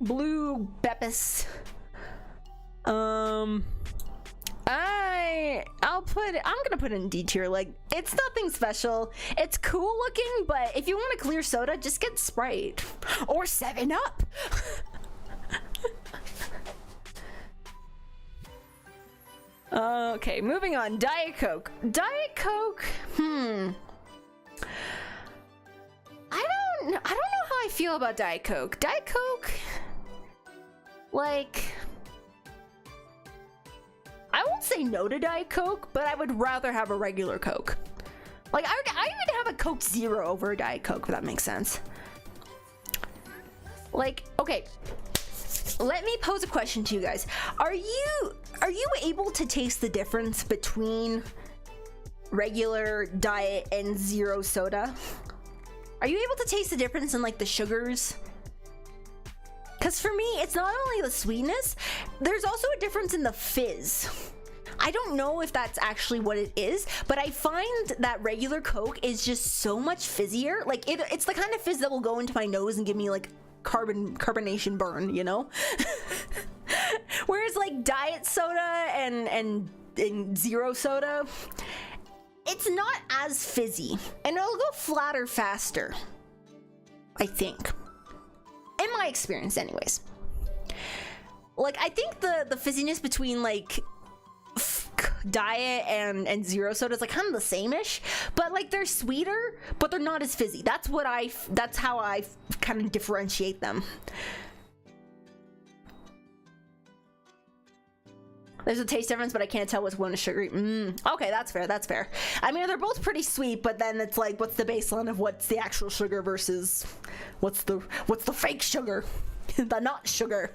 Blue Beppis. I'm gonna put it in D tier. Like, it's nothing special. It's cool looking, but if you want a clear soda, just get Sprite or 7-Up. Okay, moving on. Diet Coke. Diet Coke. I don't know how I feel about Diet Coke. Diet Coke, like, I won't say no to Diet Coke, but I would rather have a regular Coke. Like, I would have a Coke Zero over a Diet Coke, if that makes sense. Like, okay, let me pose a question to you guys. Are you able to taste the difference between regular diet and zero soda? Are you able to taste the difference in like the sugars? Because for me, it's not only the sweetness, there's also a difference in the fizz. I don't know if that's actually what it is, but I find that regular Coke is just so much fizzier. Like, it's the kind of fizz that will go into my nose and give me like carbonation burn, you know? Whereas like diet soda and zero soda, it's not as fizzy, and it'll go flatter faster, I think. In my experience, anyways. Like, I think the fizziness between, like, diet and zero soda is, like, kind of the same-ish, but, like, they're sweeter, but they're not as fizzy. That's how I kind of differentiate them. There's a taste difference, but I can't tell which one is sugary. Okay, that's fair. I mean, they're both pretty sweet, but then it's like, what's the baseline of what's the actual sugar versus what's the fake sugar? The not sugar.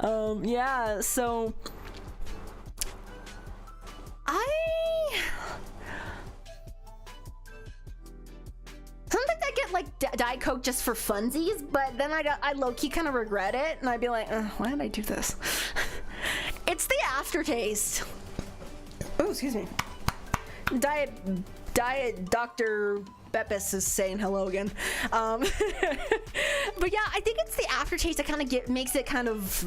Yeah, so sometimes I get like Diet Coke just for funsies, but then I low-key kind of regret it, and I'd be like, why did I do this? It's the aftertaste. Oh, excuse me. Diet Dr. Beppis is saying hello again. But yeah, I think it's the aftertaste that kind of makes it kind of.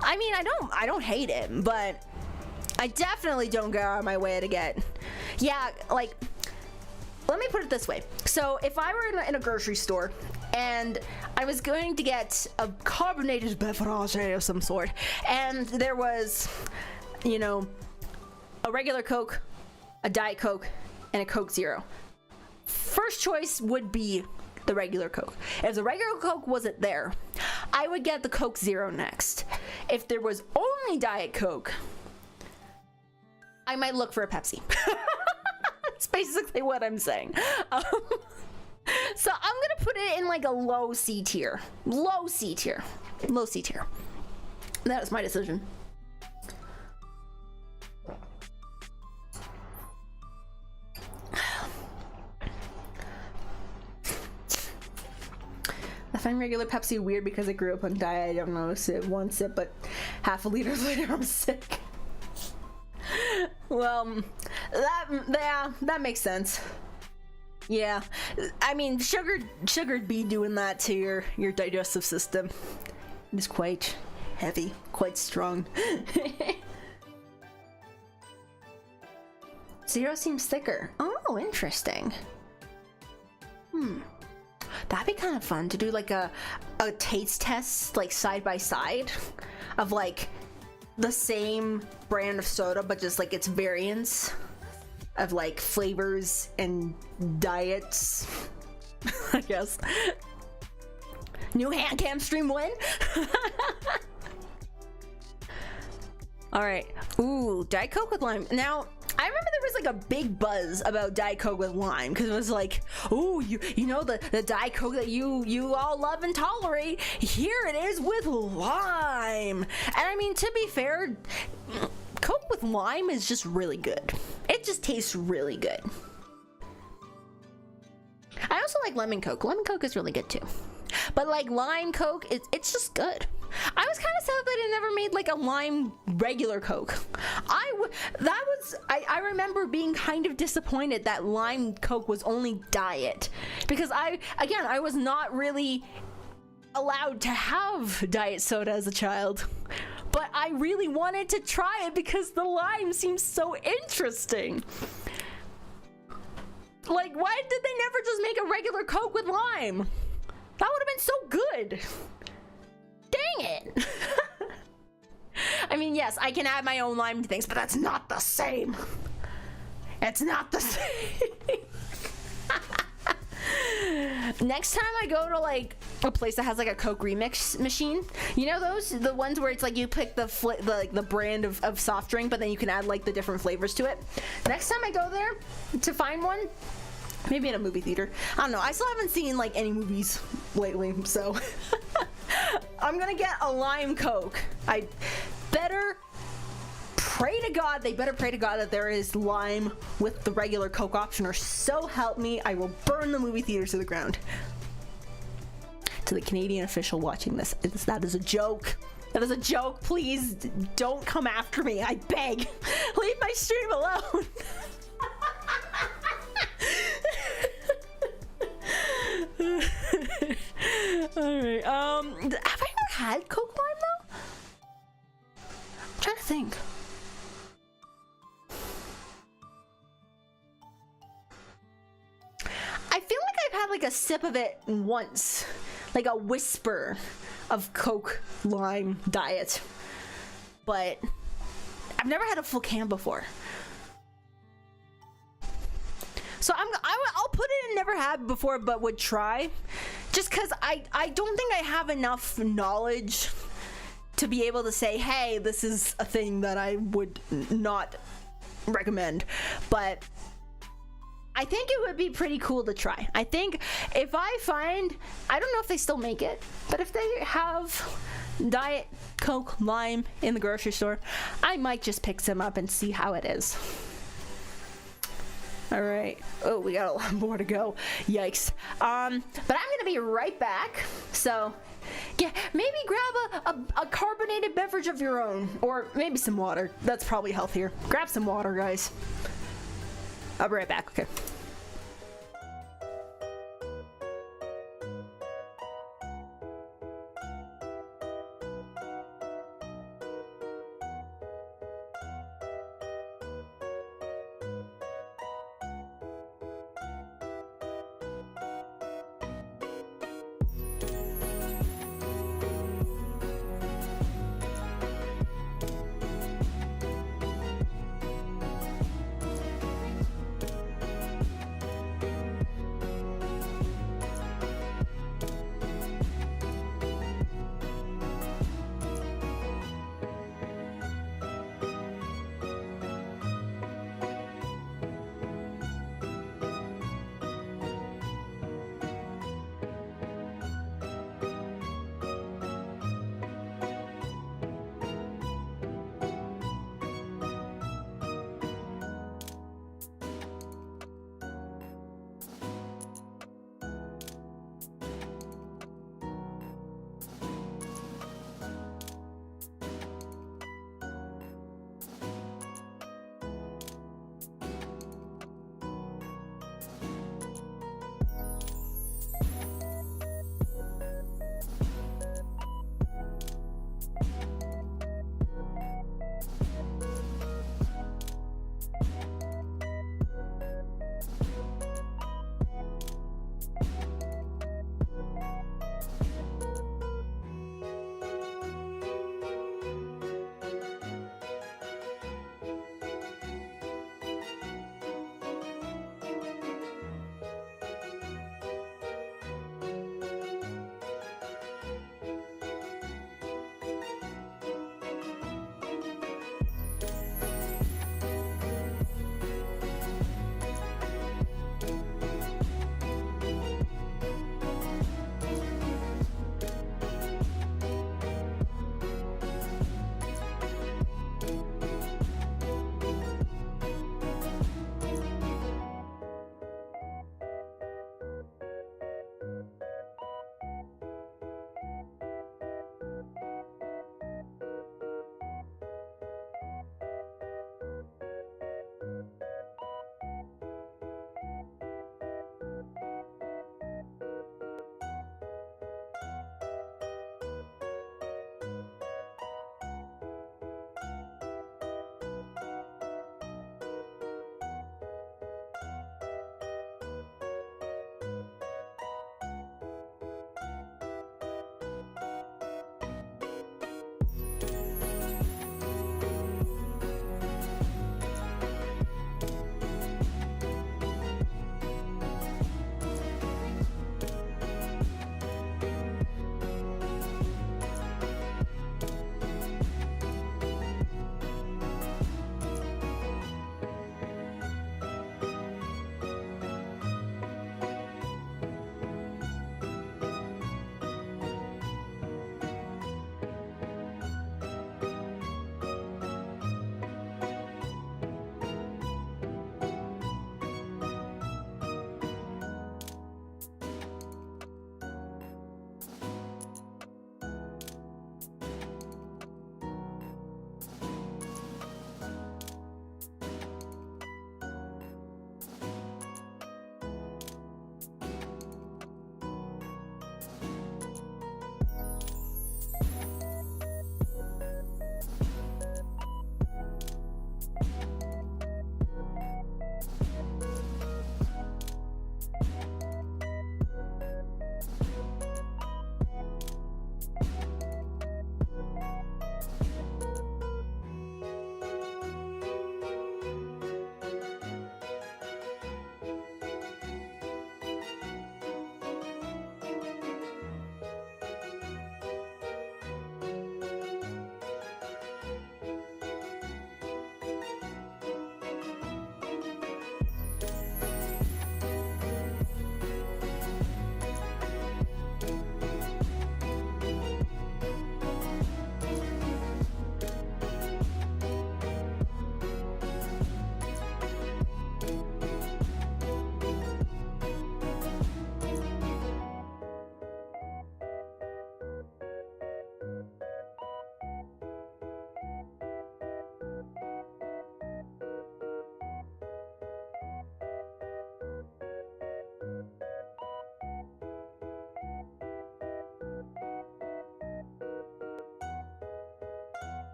I mean, I don't hate it, but I definitely don't go out of my way to get. Yeah, like. Let me put it this way. So if I were in a grocery store and I was going to get a carbonated beverage of some sort, and there was, you know, a regular Coke, a Diet Coke, and a Coke Zero, first choice would be the regular Coke. If the regular Coke wasn't there, I would get the Coke Zero next. If there was only Diet Coke, I might look for a Pepsi. Let's basically what I'm saying. So I'm gonna put it in like a low C tier. Low C tier. Low C tier. That was my decision. I find regular Pepsi weird because I grew up on diet. I don't notice it one sip, but half a liter later I'm sick. Well, that makes sense. Yeah, I mean, sugar'd be doing that to your digestive system. It's quite heavy, quite strong. Zero seems thicker. Oh, interesting. That'd be kind of fun to do like a taste test, like side by side, of like the same brand of soda, but just like its variants of like flavors and diets. I guess. New hand cam stream win. All right. Ooh, Diet Coke with lime. Now, I remember there was like a big buzz about Diet Coke with lime because it was like, ooh, you know the Diet Coke that you all love and tolerate. Here it is with lime. And I mean, to be fair, Coke with lime is just really good. It just tastes really good. I also like lemon Coke. Lemon Coke is really good too. But like lime Coke, it's just good. I was kind of sad that it never made like a lime regular Coke. I remember being kind of disappointed that lime Coke was only diet, because I was not really allowed to have diet soda as a child, but I really wanted to try it because the lime seems so interesting. Like, why did they never just make a regular Coke with lime? That would have been so good. Dang it. I mean, yes, I can add my own lime to things, but that's not the same. It's not the same. Next time I go to like a place that has like a Coke remix machine, you know the ones where it's like you pick the brand of soft drink, but then you can add like the different flavors to it. Next time I go there to find one, maybe in a movie theater, I don't know, I still haven't seen like any movies lately, so I'm gonna get a lime Coke. I better pray to God, they better pray to God that there is lime with the regular Coke option, or so help me, I will burn the movie theaters to the ground. To the Canadian official watching this, that is a joke. That is a joke. Please don't come after me, I beg. Leave my stream alone. Alright, have I ever had Coke lime though? I'm trying to think. I feel like I've had like a sip of it once, like a whisper of Coke lime diet, but I've never had a full can before. So I'll put it in never had before but would try, just because I don't think I have enough knowledge to be able to say, hey, this is a thing that I would not recommend. But I think it would be pretty cool to try. I think if I find, I don't know if they still make it, but if they have Diet Coke lime in the grocery store, I might just pick some up and see how it is. All right. Oh, we got a lot more to go. Yikes. But I'm gonna be right back. So, yeah, maybe grab a carbonated beverage of your own, or maybe some water. That's probably healthier. Grab some water, guys. I'll be right back. Okay.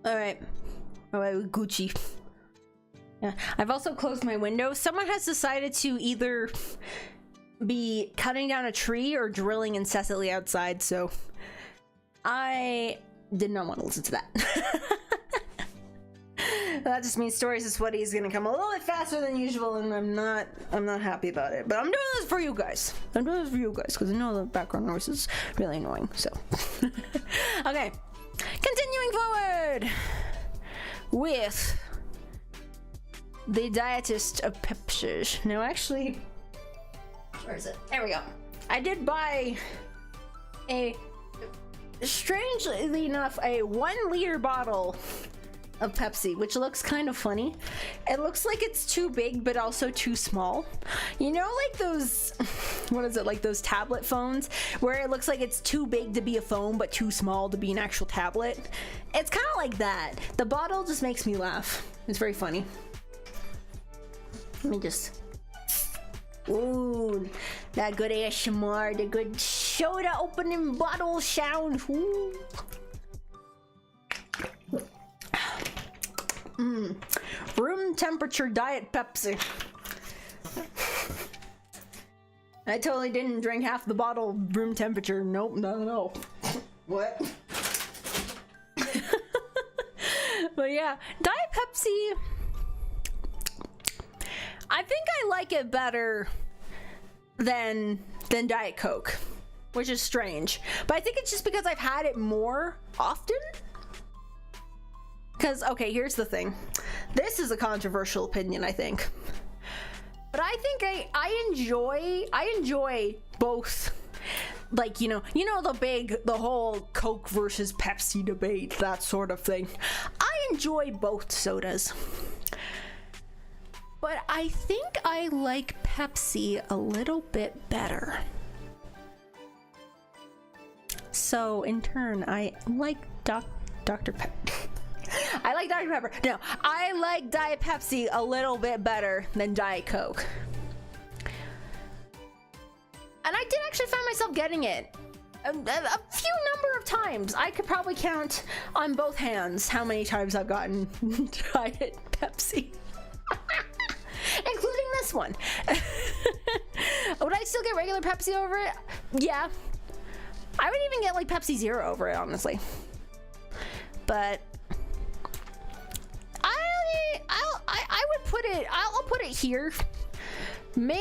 Alright, Gucci. Yeah, I've also closed my window. Someone has decided to either be cutting down a tree or drilling incessantly outside, so I did not want to listen to that. That just means Stories of Sweaty is gonna come a little bit faster than usual, and I'm not happy about it. But I'm doing this for you guys. I'm doing this for you guys because I know the background noise is really annoying. So, okay, continuing forward with the dietist of Pepsi. Now, actually, where is it? There we go. I did buy a, strangely enough, a 1 liter bottle of Pepsi, which looks kind of funny. It looks like it's too big but also too small. You know, like those, what is it, like those tablet phones where it looks like it's too big to be a phone but too small to be an actual tablet? It's kind of like that. The bottle just makes me laugh. It's very funny. Let me just, ooh, that good ASMR, the good soda opening bottle sound. Ooh. Room temperature diet Pepsi. I totally didn't drink half the bottle room temperature. Nope, no. What? But yeah, Diet Pepsi, I think I like it better than Diet Coke, which is strange. But I think it's just because I've had it more often. Because, okay, here's the thing. This is a controversial opinion, I think. But I think I enjoy both. Like, you know the whole Coke versus Pepsi debate, that sort of thing. I enjoy both sodas. But I think I like Pepsi a little bit better. So, in turn, I like Dr. Pepper. I like Dr. Pepper. No, I like Diet Pepsi a little bit better than Diet Coke. And I did actually find myself getting it a few number of times. I could probably count on both hands how many times I've gotten Diet Pepsi. Including this one. Would I still get regular Pepsi over it? Yeah. I would even get like Pepsi Zero over it, honestly. But I'll put it here. Maybe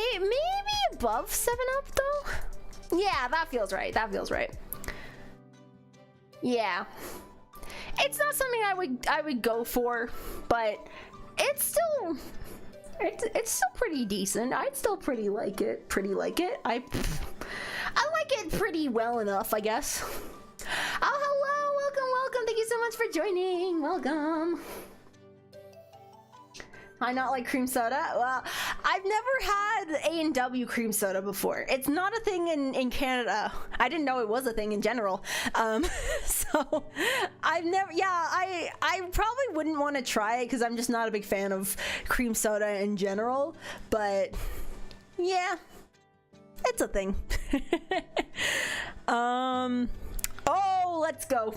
above 7-Up though. Yeah, that feels right. Yeah, it's not something I would go for, but it's still pretty decent. I'd still pretty like it. I like it pretty well enough, I guess. Oh, hello, welcome. Thank you so much for joining. Welcome. I not like cream soda? Well, I've never had A&W cream soda before. It's not a thing in Canada. I didn't know it was a thing in general. So I've never, yeah, I probably wouldn't want to try it because I'm just not a big fan of cream soda in general. But yeah, it's a thing. Oh, let's go.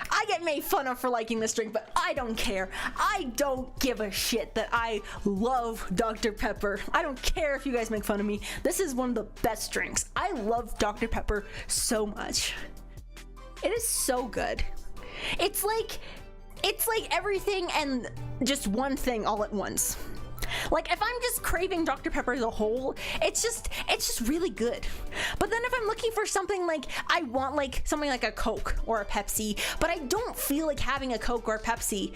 I get made fun of for liking this drink, but I don't care. I don't give a shit that I love Dr. Pepper. I don't care if you guys make fun of me. This is one of the best drinks. I love Dr. Pepper so much. It is so good. It's like everything and just one thing all at once. Like, if I'm just craving Dr. Pepper as a whole, it's just really good. But then if I'm looking for something like, I want like something like a Coke or a Pepsi, but I don't feel like having a Coke or a Pepsi,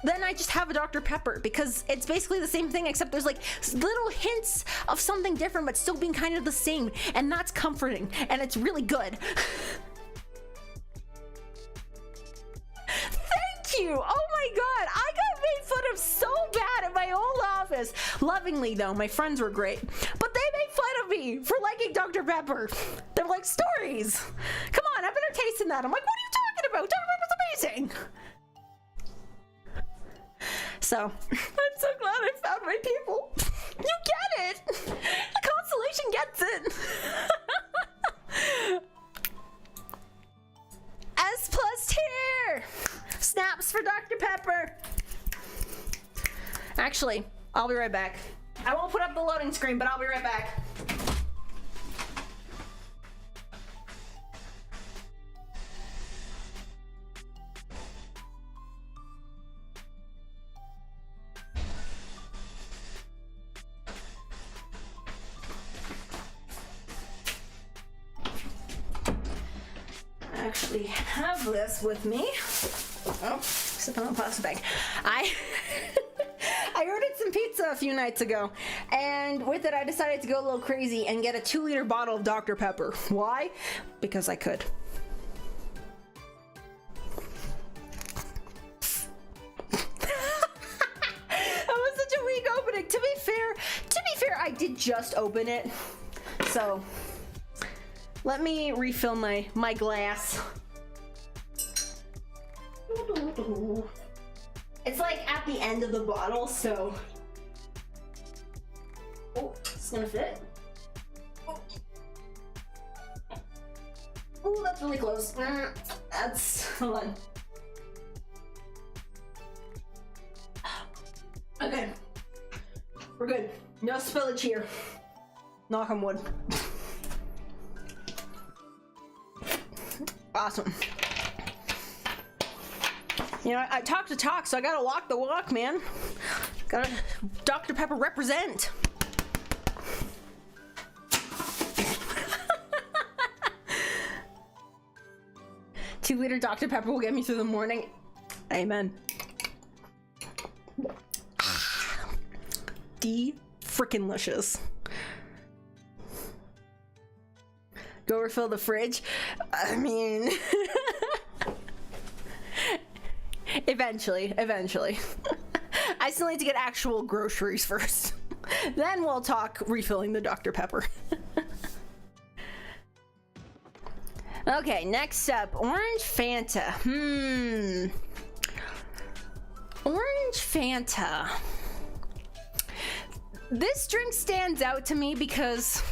then I just have a Dr. Pepper because it's basically the same thing, except there's like little hints of something different, but still being kind of the same. And that's comforting and it's really good. Thank you. Oh my God. I got made fun of so bad at my old office. Lovingly though, my friends were great, but they made fun of me for liking Dr. Pepper. They're like, Stories, come on, have better taste than that. I'm like, what are you talking about? Dr. Pepper's amazing. So I'm so glad I found my people. You get it. The constellation gets it. S+ tier. claps for Dr. Pepper. Actually, I'll be right back. I won't put up the loading screen, but I'll be right back. I actually have this with me. Oh, except on a plastic bag. I ordered some pizza a few nights ago, and with it I decided to go a little crazy and get a 2-liter bottle of Dr. Pepper. Why? Because I could. That was such a weak opening. To be fair, I did just open it. So let me refill my glass. It's like at the end of the bottle, so. Oh, it's gonna fit. Oh, that's really close. Hold on. Okay. We're good. No spillage here. Knock on wood. Awesome. You know, I talk to talk, so I gotta walk the walk, man. Gotta Dr. Pepper represent. Two-liter Dr. Pepper will get me through the morning. Amen. Frickin'licious. Go refill the fridge. I mean, eventually. I still need to get actual groceries first. Then we'll talk refilling the Dr. Pepper. Okay, next up, orange Fanta. Orange Fanta. This drink stands out to me because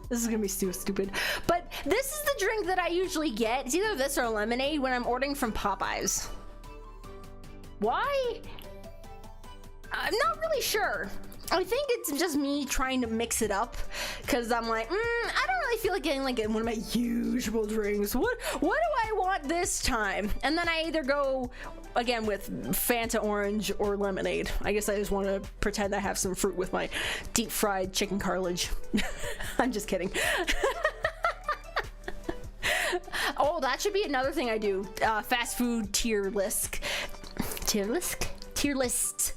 this is gonna be so stupid, but this is the drink that I usually get. It's either this or lemonade when I'm ordering from Popeyes. Why? I'm not really sure. I think it's just me trying to mix it up because I'm like, I don't really feel like getting like one of my usual drinks. What do I want this time? And then I either go again with Fanta orange or lemonade. I guess I just want to pretend I have some fruit with my deep fried chicken cartilage. I'm just kidding. Oh, that should be another thing I do. Fast food tier list. Tier list.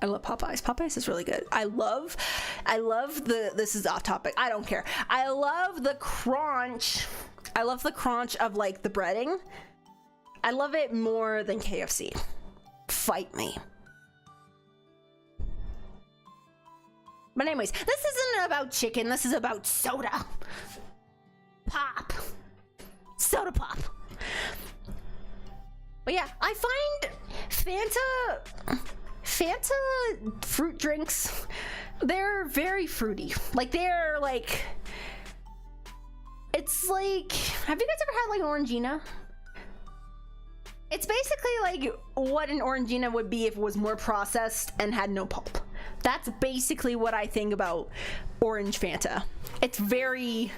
I love Popeyes. Popeyes is really good. I love this is off topic. I don't care. I love the crunch. I love the crunch of like the breading. I love it more than KFC. Fight me. But anyways, this isn't about chicken. This is about soda. Pop. Soda pop. But yeah, I find Fanta fruit drinks, they're very fruity. Like they're like, it's like, have you guys ever had like an Orangina? It's basically like what an Orangina would be if it was more processed and had no pulp. That's basically what I think about orange Fanta. It's very,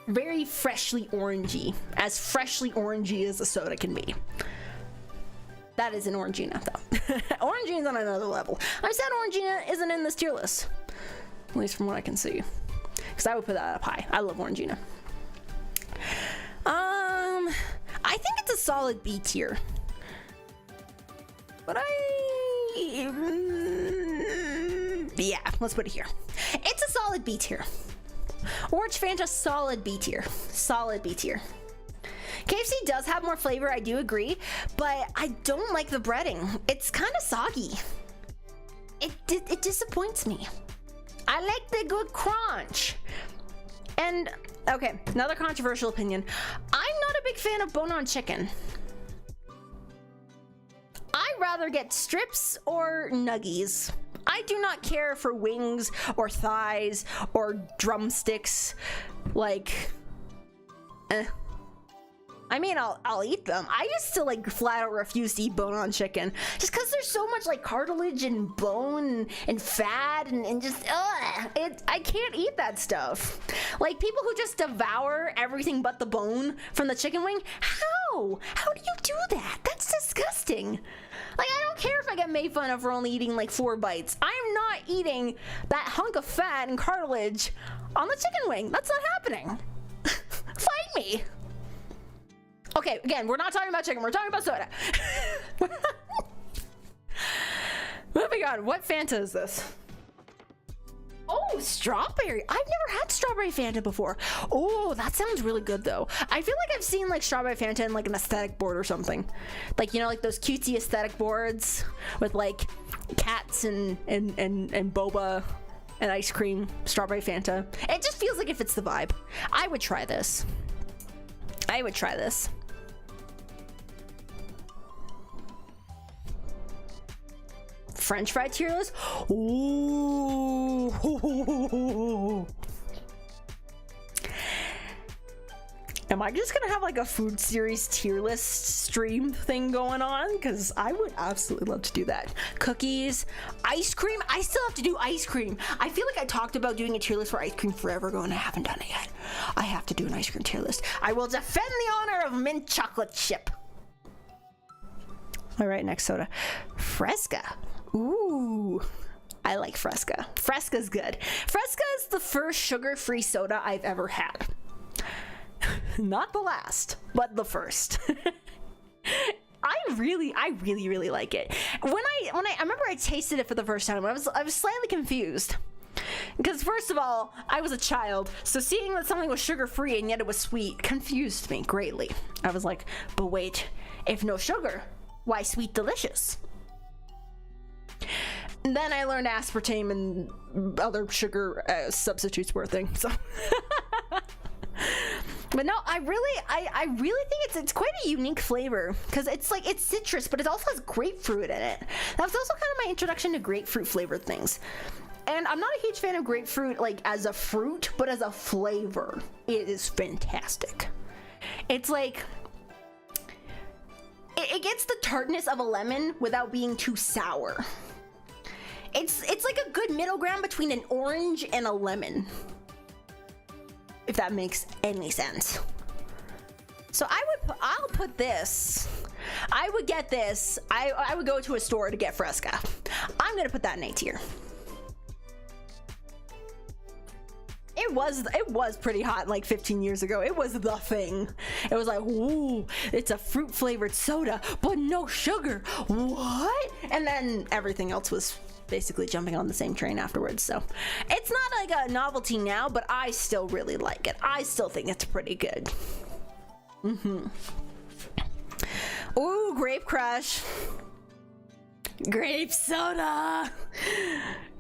very freshly orangey. As freshly orangey as a soda can be. That is an Orangina, though. Orangina's on another level. I said Orangina isn't in this tier list. At least from what I can see. Because I would put that up high. I love Orangina. I think it's a solid B tier. But yeah, let's put it here. It's a solid B tier. Orange Fanta, solid B tier. Solid B tier. KFC does have more flavor, I do agree, but I don't like the breading. It's kind of soggy. It disappoints me. I like the good crunch. And, okay, another controversial opinion. I'm not a big fan of bone-on chicken. I'd rather get strips or nuggies. I do not care for wings or thighs or drumsticks. Like, I mean, I'll eat them. I used to like flat out refuse to eat bone on chicken just because there's so much like cartilage and bone and fat and just I can't eat that stuff. Like people who just devour everything but the bone from the chicken wing. How do you do that? That's disgusting. Like, I don't care if I get made fun of for only eating like 4 bites. I'm not eating that hunk of fat and cartilage on the chicken wing. That's not happening. Fight me. Okay, again, we're not talking about chicken. We're talking about soda. Moving on. What Fanta is this? Oh, strawberry. I've never had strawberry Fanta before. Oh, that sounds really good though. I feel like I've seen like strawberry Fanta in like an aesthetic board or something. Like, you know, like those cutesy aesthetic boards with like cats and boba and ice cream, strawberry Fanta. It just feels like it fits the vibe. I would try this. French fry tier list? Ooh. Am I just gonna have like a food series tier list stream thing going on? Because I would absolutely love to do that. Cookies, ice cream. I still have to do ice cream. I feel like I talked about doing a tier list for ice cream forever ago and I haven't done it yet. I have to do an ice cream tier list. I will defend the honor of mint chocolate chip. All right, next soda. Fresca. Ooh, I like Fresca. Fresca's good. Fresca is the first sugar-free soda I've ever had. Not the last, but the first. I really like it. When I remember I tasted it for the first time, I was slightly confused. Because first of all, I was a child, so seeing that something was sugar-free and yet it was sweet confused me greatly. I was like, but wait, if no sugar, why sweet delicious? And then I learned aspartame and other sugar substitutes were a thing. So, but no, I really think it's quite a unique flavor because it's like it's citrus, but it also has grapefruit in it. That was also kind of my introduction to grapefruit flavored things. And I'm not a huge fan of grapefruit like as a fruit, but as a flavor, it is fantastic. It's like it gets the tartness of a lemon without being too sour. It's like a good middle ground between an orange and a lemon, if that makes any sense. So I'll put this. I would get this. I would go to a store to get Fresca. I'm gonna put that in A tier. It was pretty hot like 15 years ago. It was the thing. It was like, ooh, it's a fruit flavored soda, but no sugar. What? And then everything else was basically jumping on the same train afterwards. So it's not like a novelty now, but I still really like it. I still think it's pretty good. Ooh, Grape Crush. Grape soda.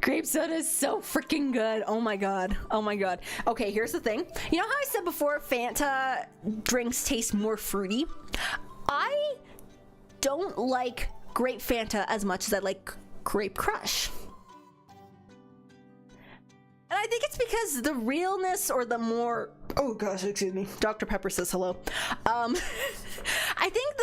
Grape soda is so freaking good. Oh my god. Oh my god. Okay, here's the thing. You know how I said before Fanta drinks taste more fruity? I don't like grape Fanta as much as I like Grape Crush. And I think it's because the realness or the more, oh gosh, excuse me, Dr. Pepper says hello. I think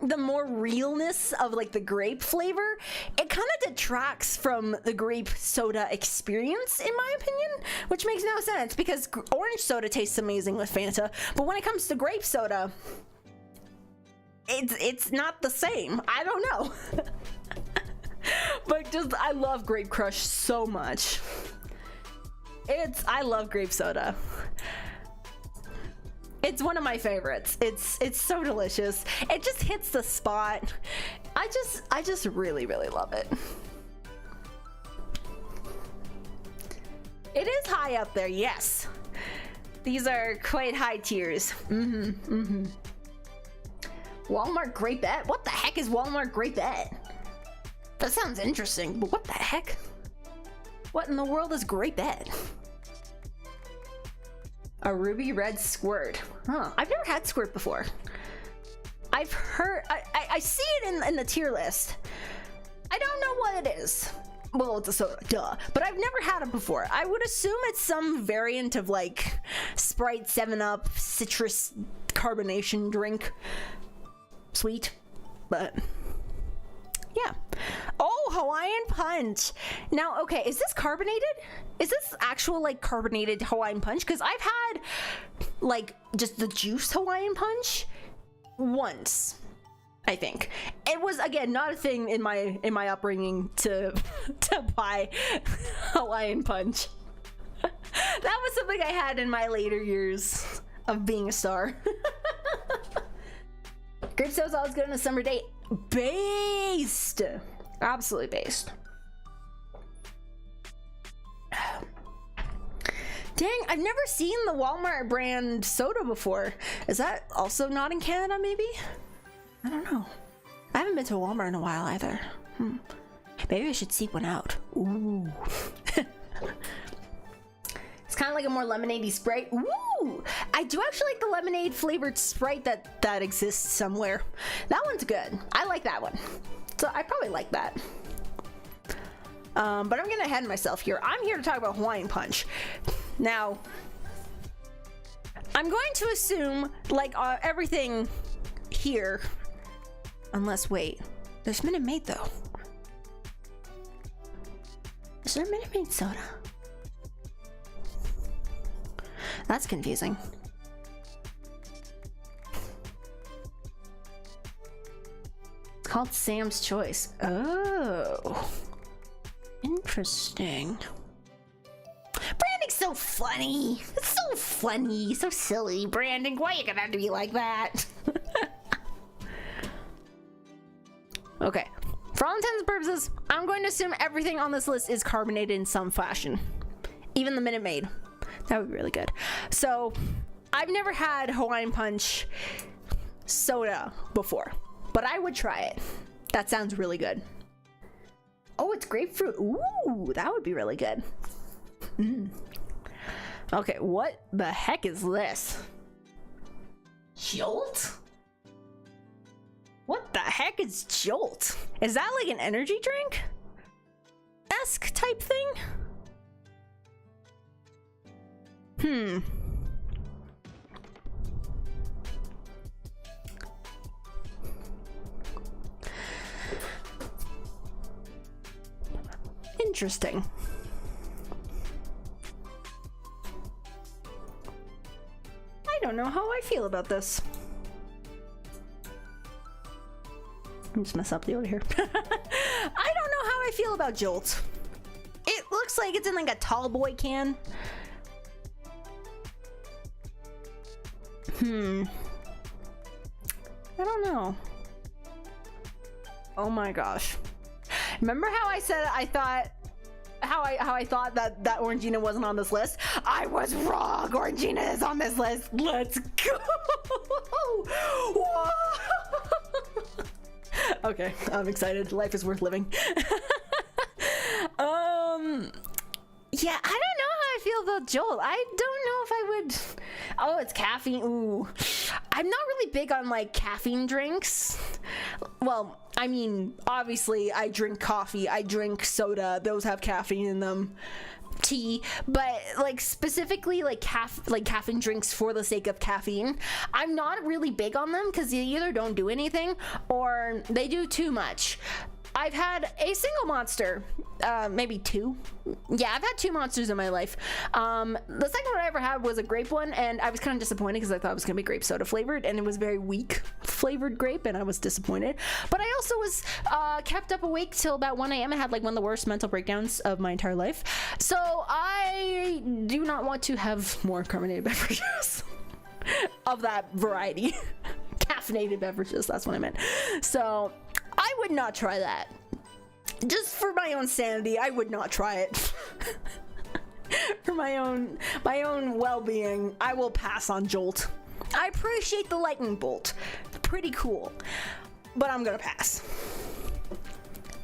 the more realness of like the grape flavor, it kind of detracts from the grape soda experience, in my opinion, which makes no sense because orange soda tastes amazing with Fanta, but when it comes to grape soda, it's not the same. I don't know. But just, I love Grape Crush so much. I love grape soda. It's one of my favorites. It's so delicious. It just hits the spot. I just really love it. It is high up there, yes. These are quite high tiers. Walmart Grapette? What the heck is Walmart Grapette? That sounds interesting, but what the heck? What in the world is Grapette? A ruby red squirt. Huh, I've never had squirt before. I've heard, I see it in the tier list. I don't know what it is. Well, it's a soda, duh. But I've never had it before. I would assume it's some variant of like Sprite, 7-Up, citrus carbonation drink. Sweet, but yeah. Oh, Hawaiian Punch. Now, okay, is this carbonated? Is this actual, like, carbonated Hawaiian Punch? Because I've had, like, just the juice Hawaiian Punch once, I think. It was, again, not a thing in my upbringing to buy Hawaiian Punch. That was something I had in my later years of being a star. Grape soda's always good on a summer day. Based. Absolutely based. Dang, I've never seen the Walmart brand soda before. Is that also not in Canada, maybe? I don't know. I haven't been to Walmart in a while either. Maybe I should seek one out. Ooh. It's kind of like a more lemonade-y Sprite. Ooh! I do actually like the lemonade flavored Sprite that exists somewhere. That one's good. I like that one. So I probably like that. But I'm gonna ahead myself here. I'm here to talk about Hawaiian Punch. Now, I'm going to assume, like, everything here, unless, wait, there's Minute Maid though. Is there Minute Maid soda? That's confusing. It's called Sam's Choice. Oh, interesting. Branding's so funny. It's so funny, so silly. Branding, why you gonna have to be like that? Okay, for all intents and purposes, I'm going to assume everything on this list is carbonated in some fashion. Even the Minute Maid. That would be really good. So, I've never had Hawaiian Punch soda before, but I would try it. That sounds really good. Oh, it's grapefruit. Ooh, that would be really good. Okay, what the heck is this? Jolt? What the heck is Jolt? Is that like an energy drink-esque type thing? Interesting. I don't know how I feel about this. I'm just mess up the order here. I don't know how I feel about Jolt. It looks like it's in like a tall boy can. I don't know. Oh my gosh. Remember how I said I thought how I thought that Orangina wasn't on this list? I was wrong. Orangina is on this list. Let's go. Whoa. Okay, I'm excited. Life is worth living. Yeah, I don't know how I feel about Jolt. I don't know if I would. Oh, it's caffeine. Ooh, I'm not really big on like caffeine drinks. Well, I mean, obviously I drink coffee, I drink soda, those have caffeine in them, tea, but like specifically like caffeine drinks for the sake of caffeine, I'm not really big on them because they either don't do anything or they do too much. I've had a single monster, maybe two. Yeah, I've had two monsters in my life. The second one I ever had was a grape one, and I was kind of disappointed because I thought it was going to be grape soda flavored, and it was very weak flavored grape, and I was disappointed. But I also was kept up awake till about 1 a.m. I had like one of the worst mental breakdowns of my entire life. So I do not want to have more carbonated beverages of that variety. Caffeinated beverages, that's what I meant. So I would not try that. Just for my own sanity, I would not try it. For my own well-being, I will pass on Jolt. I appreciate the lightning bolt. Pretty cool. But I'm gonna pass.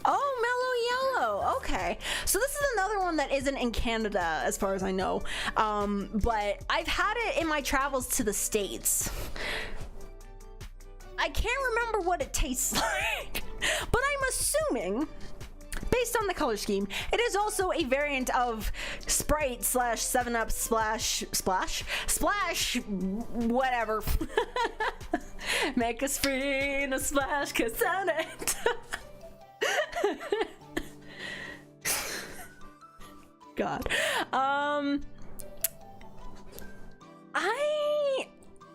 Oh, Mellow Yellow. Okay. So this is another one that isn't in Canada, as far as I know. But I've had it in my travels to the States. I can't remember what it tastes like, but I'm assuming, based based on the color scheme. It is also a variant of Sprite slash 7-Up splash, whatever. Make us free in a splash, cause on it. God.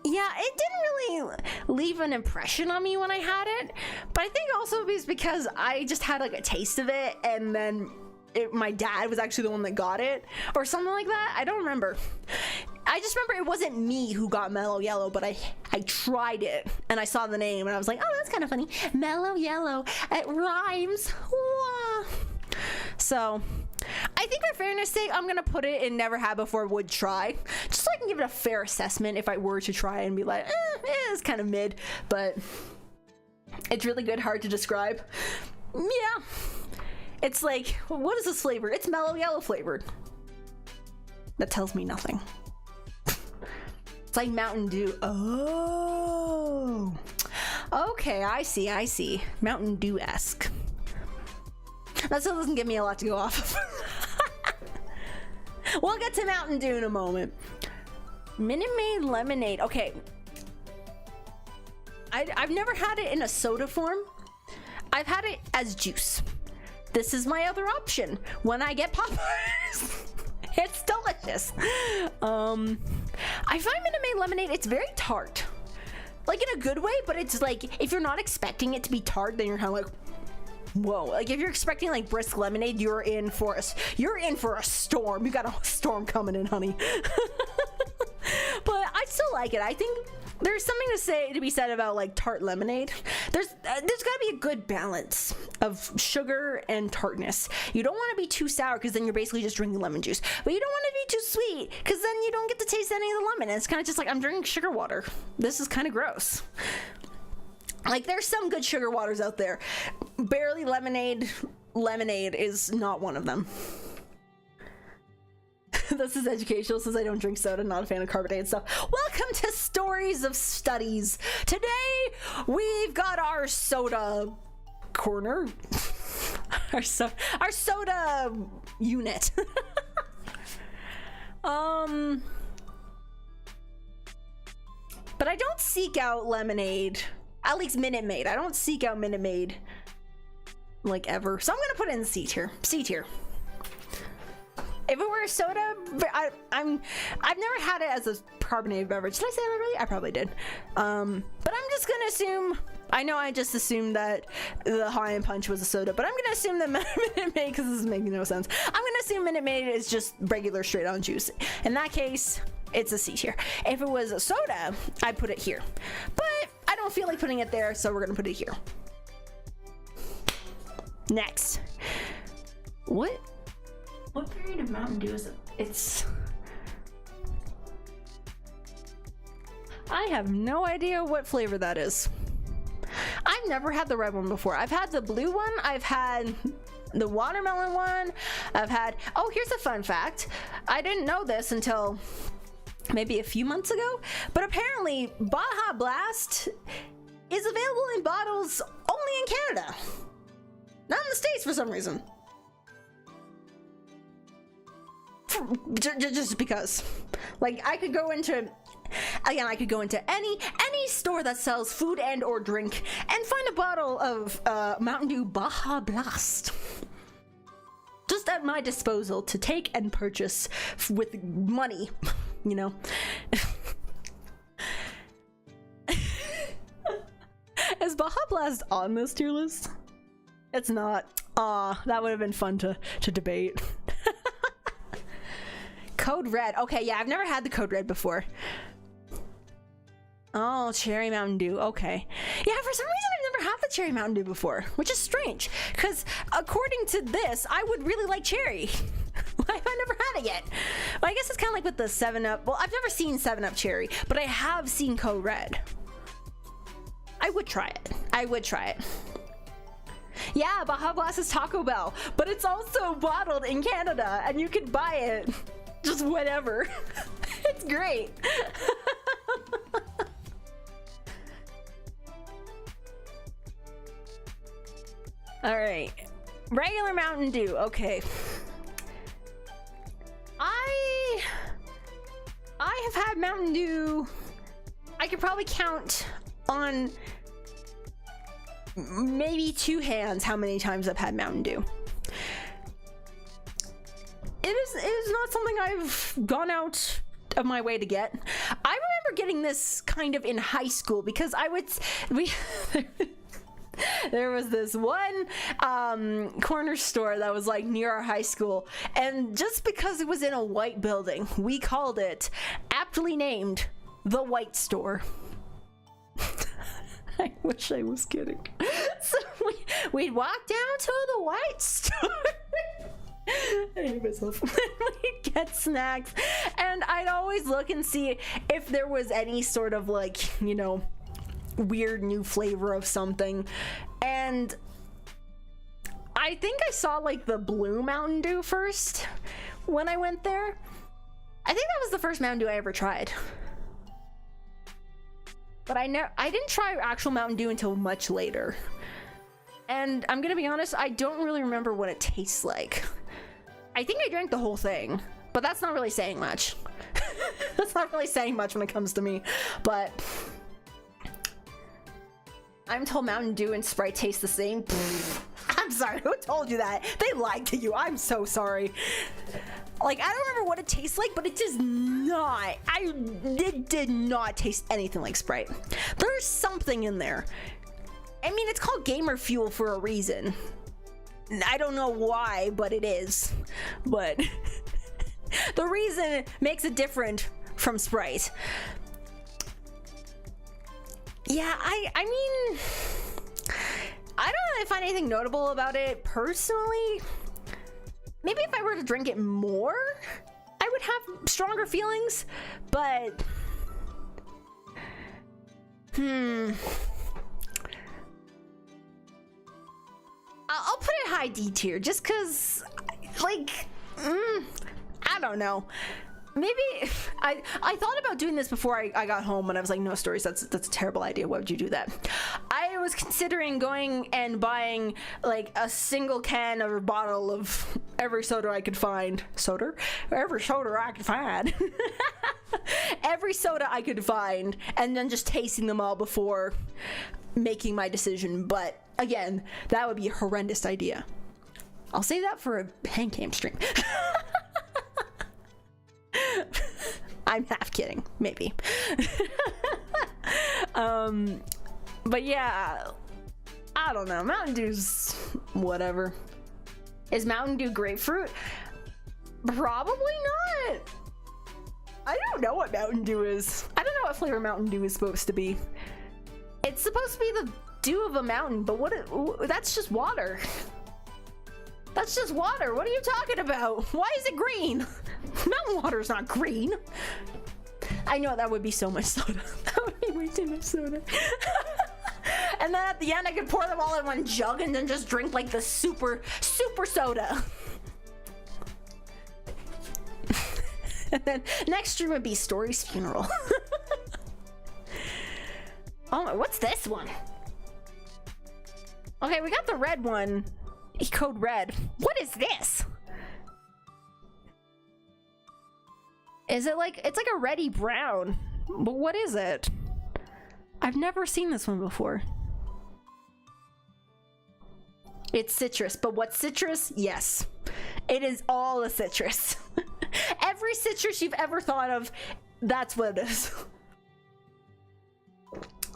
Yeah, it didn't really leave an impression on me when I had it, but I think also it's because I just had like a taste of it, and then my dad was actually the one that got it or something like that. I don't remember. I just remember it wasn't me who got Mellow Yellow, but I tried it and I saw the name and I was like, oh, that's kind of funny. Mellow Yellow, it rhymes. Wah. So I think for fairness sake, I'm gonna put it in never had before, would try, just so I can give it a fair assessment if I were to try and be like, it's kind of mid, but it's really good, hard to describe. Yeah, it's like, what is this flavor? It's Mellow Yellow flavored. That tells me nothing. It's like Mountain Dew. Oh, okay, I see. Mountain Dew-esque. That still doesn't give me a lot to go off of. We'll get to Mountain Dew in a moment. Minute Maid lemonade. Okay. I've never had it in a soda form. I've had it as juice. This is my other option when I get Popeyes. It's delicious. I find Minute Maid lemonade, it's very tart. Like in a good way, but it's like, if you're not expecting it to be tart, then you're kind of like, whoa. Like if you're expecting like brisk lemonade, you're in for a storm. You got a storm coming in, honey. But I still like it. I think there's something to be said about like tart lemonade. There's gotta be a good balance of sugar and tartness. You don't want to be too sour because then you're basically just drinking lemon juice, but you don't want to be too sweet because then you don't get to taste any of the lemon. It's kind of just like I'm drinking sugar water. This is kind of gross. Like there's some good sugar waters out there. Barely lemonade is not one of them. This is educational since I don't drink soda, not a fan of carbonated stuff. Welcome to Stories of Studies. Today we've got our soda corner. our soda unit. But I don't seek out lemonade. At least Minute Maid. I don't seek out Minute Maid like ever. So I'm gonna put it in C tier. C tier. If it were a soda, I've never had it as a carbonated beverage. Did I say that really? I probably did. But I'm just gonna assume. I know I just assumed that the Hawaiian Punch was a soda, but I'm gonna assume that Minute Maid, because this is making no sense. I'm gonna assume Minute Maid is just regular straight on juice. In that case, it's a C tier. If it was a soda, I'd put it here. But I don't feel like putting it there, so we're gonna put it here. Next. What variant of Mountain Dew is it? It's... I have no idea what flavor that is. I've never had the red one before. I've had the blue one. I've had the watermelon one. I've had... Oh, here's a fun fact. I didn't know this until maybe a few months ago, but apparently Baja Blast is available in bottles only in Canada. Not in the States for some reason. Just because. Like, I could go into any store that sells food and or drink and find a bottle of Mountain Dew Baja Blast just at my disposal to take and purchase with money, you know. Is Baja Blast on this tier list? It's not. Aw, that would have been fun to debate. Code Red. Okay, yeah, I've never had the Code Red before. Oh, Cherry Mountain Dew. Okay. Yeah, for some reason I've never had the Cherry Mountain Dew before, which is strange, because according to this, I would really like cherry. Why have I never had it yet? Well, I guess it's kind of like with the 7-Up. Well, I've never seen 7-Up Cherry, but I have seen Code Red. I would try it. I would try it. Yeah, Baja Blast is Taco Bell, but it's also bottled in Canada, and you can buy it just whenever. It's great. All right. Regular Mountain Dew. Okay. I have had Mountain Dew. I could probably count on maybe 2 hands how many times I've had Mountain Dew. It is not something I've gone out of my way to get. I remember getting this kind of in high school because there was this one corner store that was like near our high school, and just because it was in a white building, we called it, aptly named, the White Store. I wish I was kidding. So we'd walk down to the White Store. I hate myself. We'd get snacks, and I'd always look and see if there was any sort of like, you know, weird new flavor of something. And I think I saw like the blue Mountain Dew first when I went there. I think that was the first Mountain Dew I ever tried. But I didn't try actual Mountain Dew until much later. And I'm gonna be honest, I don't really remember what it tastes like. I think I drank the whole thing, but that's not really saying much. That's not really saying much when it comes to me. But I'm told Mountain Dew and Sprite taste the same. I'm sorry, who told you that? They lied to you. I'm so sorry. Like, I don't remember what it tastes like, but it does not. It did not taste anything like Sprite. There's something in there. I mean, it's called Gamer Fuel for a reason. I don't know why, but it is. But the reason makes it different from Sprite. Yeah, I mean, I don't really find anything notable about it personally. Maybe if I were to drink it more, I would have stronger feelings, but I'll put it high D tier just because, like, I don't know. Maybe I thought about doing this before I got home, and I was like, no, Stories, that's a terrible idea. Why would you do that? I was considering going and buying like a single can or a bottle of every soda I could find. Every soda I could find. Every soda I could find, and then just tasting them all before making my decision. But again, that would be a horrendous idea. I'll save that for a hand cam stream. I'm half kidding, maybe. But yeah, I don't know. Mountain Dew's whatever. Is Mountain Dew grapefruit? Probably not. I don't know what Mountain Dew is. I don't know what flavor Mountain Dew is supposed to be. It's supposed to be the dew of a mountain, but that's just water. That's just water. What are you talking about? Why is it green? Mountain water's not green. I know that would be so much soda. That would be way too much soda. And then at the end, I could pour them all in one jug and then just drink like the super soda. And then next stream would be Story's funeral. Oh, what's this one? Okay, we got the red one. Code red. What is this? Is it like, it's like a reddy brown, but what is it? I've never seen this one before. It's citrus, but what citrus? Yes, it is all a citrus. Every citrus you've ever thought of, that's what it is.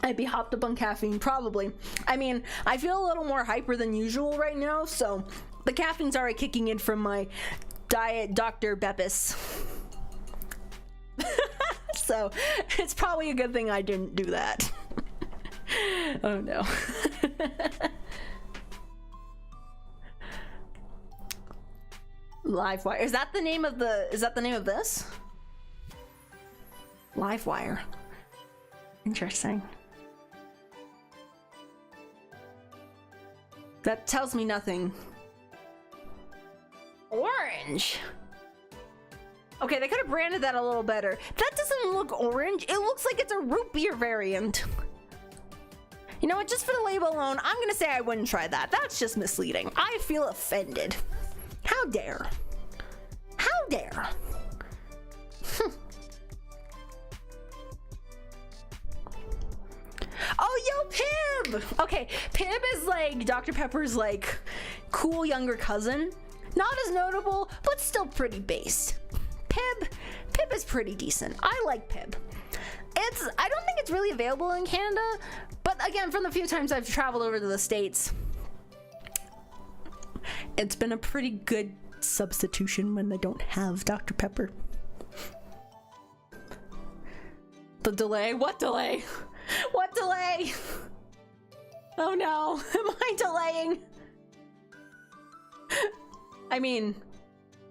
I'd be hopped up on caffeine, probably. I mean, I feel a little more hyper than usual right now, so the caffeine's already kicking in from my diet Dr. Beppis. So it's probably a good thing I didn't do that. Oh no. Livewire. Is that the name of this? Livewire. Interesting. That tells me nothing. Orange. Okay, they could have branded that a little better. That doesn't look orange. It looks like it's a root beer variant. You know what? Just for the label alone, I'm gonna say I wouldn't try that. That's just misleading. I feel offended. How dare? How dare? Oh, yo, Pib! Okay, Pib is like Dr. Pepper's like cool younger cousin. Not as notable, but still pretty based. Pib is pretty decent. I like Pib. I don't think it's really available in Canada, but again, from the few times I've traveled over to the States, it's been a pretty good substitution when they don't have Dr. Pepper. The delay? What delay? What delay? Oh no, am I delaying? I mean,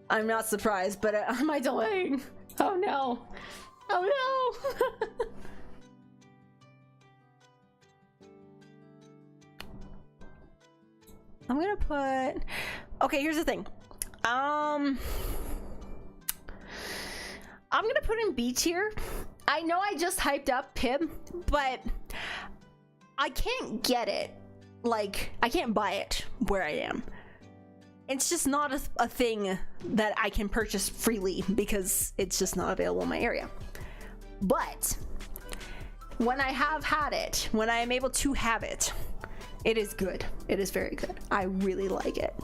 I'm not surprised, but am I delaying? Oh no. Oh no. I'm gonna put, okay, here's the thing. I'm gonna put in B tier. I know I just hyped up Pib, but I can't get it. Like, I can't buy it where I am. It's just not a thing that I can purchase freely because it's just not available in my area. But when I have had it, when I am able to have it, it is good. It is very good. I really like it.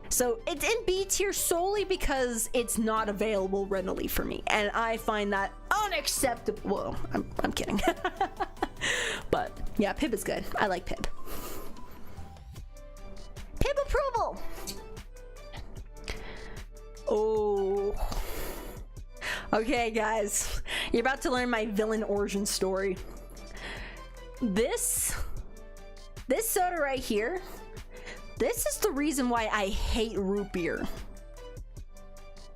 So it's in B tier solely because it's not available readily for me, and I find that unacceptable. Well, I'm kidding. But yeah, Pib is good. I like Pib. Pib approval. Oh. Okay, guys, you're about to learn my villain origin story. This soda right here, this is the reason why I hate root beer.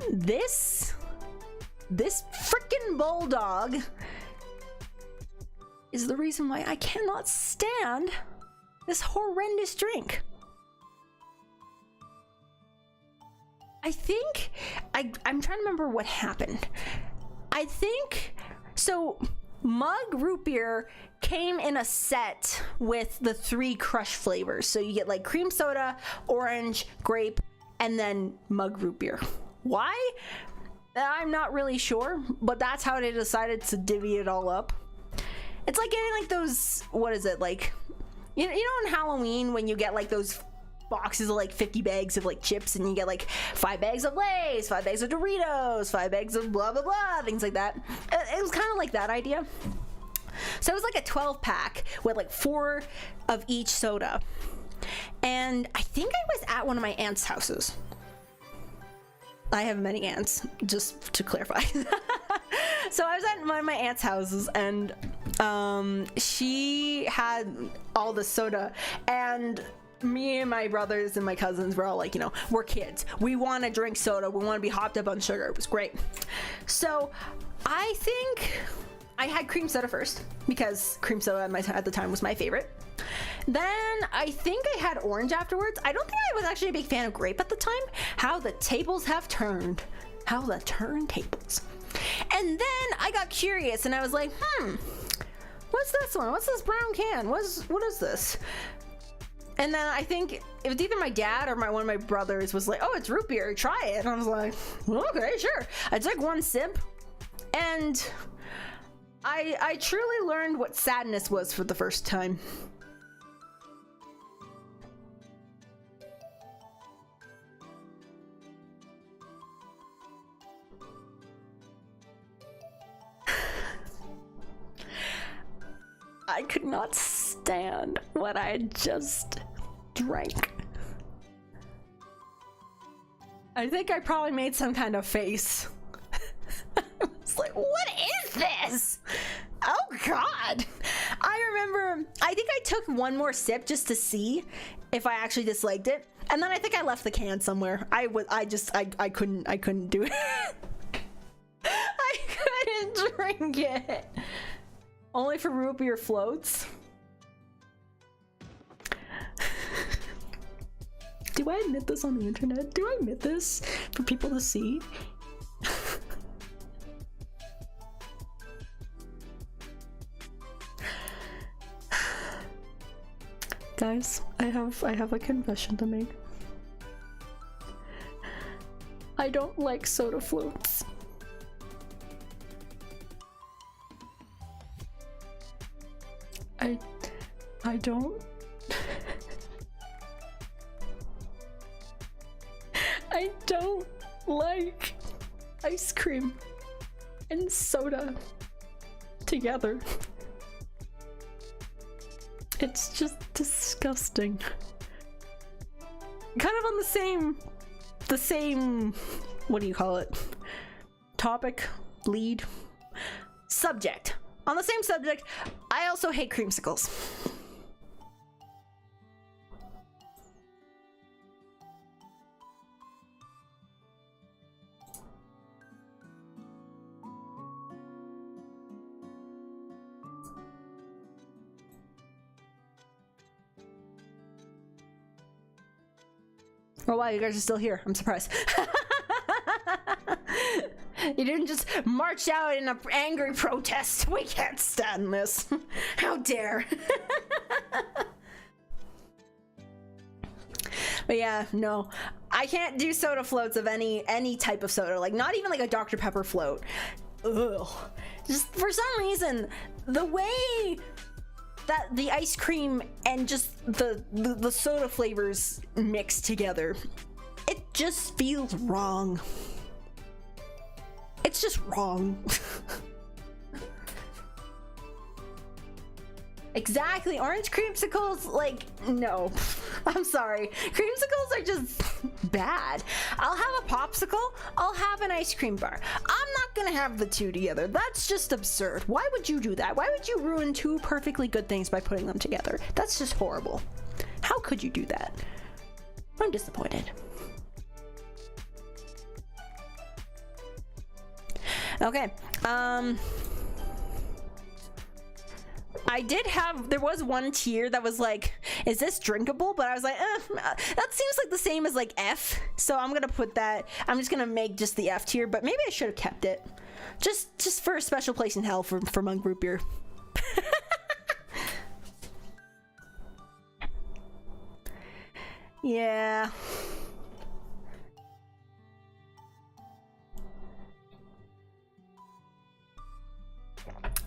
This freaking bulldog is the reason why I cannot stand this horrendous drink. I think, I'm trying to remember what happened. I think, so Mug root beer came in a set with the 3 crush flavors. So you get like cream soda, orange, grape, and then Mug root beer. Why? I'm not really sure, but that's how they decided to divvy it all up. It's like getting like those, what is it, like, you know on Halloween when you get like those boxes of like 50 bags of like chips, and you get like 5 bags of Lay's, 5 bags of Doritos, 5 bags of blah blah blah, things like that. It was kind of like that idea. So it was like a 12 pack with like 4 of each soda, and I think I was at one of my aunt's houses. I have many aunts, just to clarify. So I was at one of my aunt's houses, and she had all the soda, and me and my brothers and my cousins were all like, you know, we're kids, we want to drink soda, we want to be hopped up on sugar. It was great. So I think I had cream soda first because cream soda at the time was my favorite. Then I think I had orange afterwards. I don't think I was actually a big fan of grape at the time. How the tables have turned. How the turntables. And then I got curious and I was like, what's this one? What's this brown can? What is this? And then I think it was either my dad or one of my brothers was like, oh, it's root beer, try it. And I was like, okay, sure. I took one sip, and I truly learned what sadness was for the first time. I could not stand what I had just drank. I think I probably made some kind of face. I was like, what is this? Oh God. I remember, I think I took one more sip just to see if I actually disliked it. And then I think I left the can somewhere. I couldn't do it. I couldn't drink it. Only for root beer floats. Do I admit this on the internet? Do I admit this for people to see? Guys, I have a confession to make. I don't like soda floats. I don't. I don't like ice cream and soda together. It's just disgusting. Kind of on the same, what do you call it? Topic, lead, subject. On the same subject, I also hate creamsicles. Oh wow, you guys are still here. I'm surprised. You didn't just march out in an angry protest. We can't stand this. How dare. But yeah, no. I can't do soda floats of any type of soda. Like, not even like a Dr. Pepper float. Ugh. Just for some reason, the way that the ice cream and just the soda flavors mix together, it just feels wrong. It's just wrong. Exactly, orange creamsicles, like, no. I'm sorry. Creamsicles are just bad. I'll have a popsicle, I'll have an ice cream bar. I'm not gonna have the two together. That's just absurd. Why would you do that? Why would you ruin two perfectly good things by putting them together? That's just horrible. How could you do that? I'm disappointed. Okay, there was one tier that was like, is this drinkable? But I was like, that seems like the same as like F. So I'm gonna put that, I'm just gonna make just the F tier, but maybe I should have kept it. Just for a special place in hell for monk root beer. Yeah.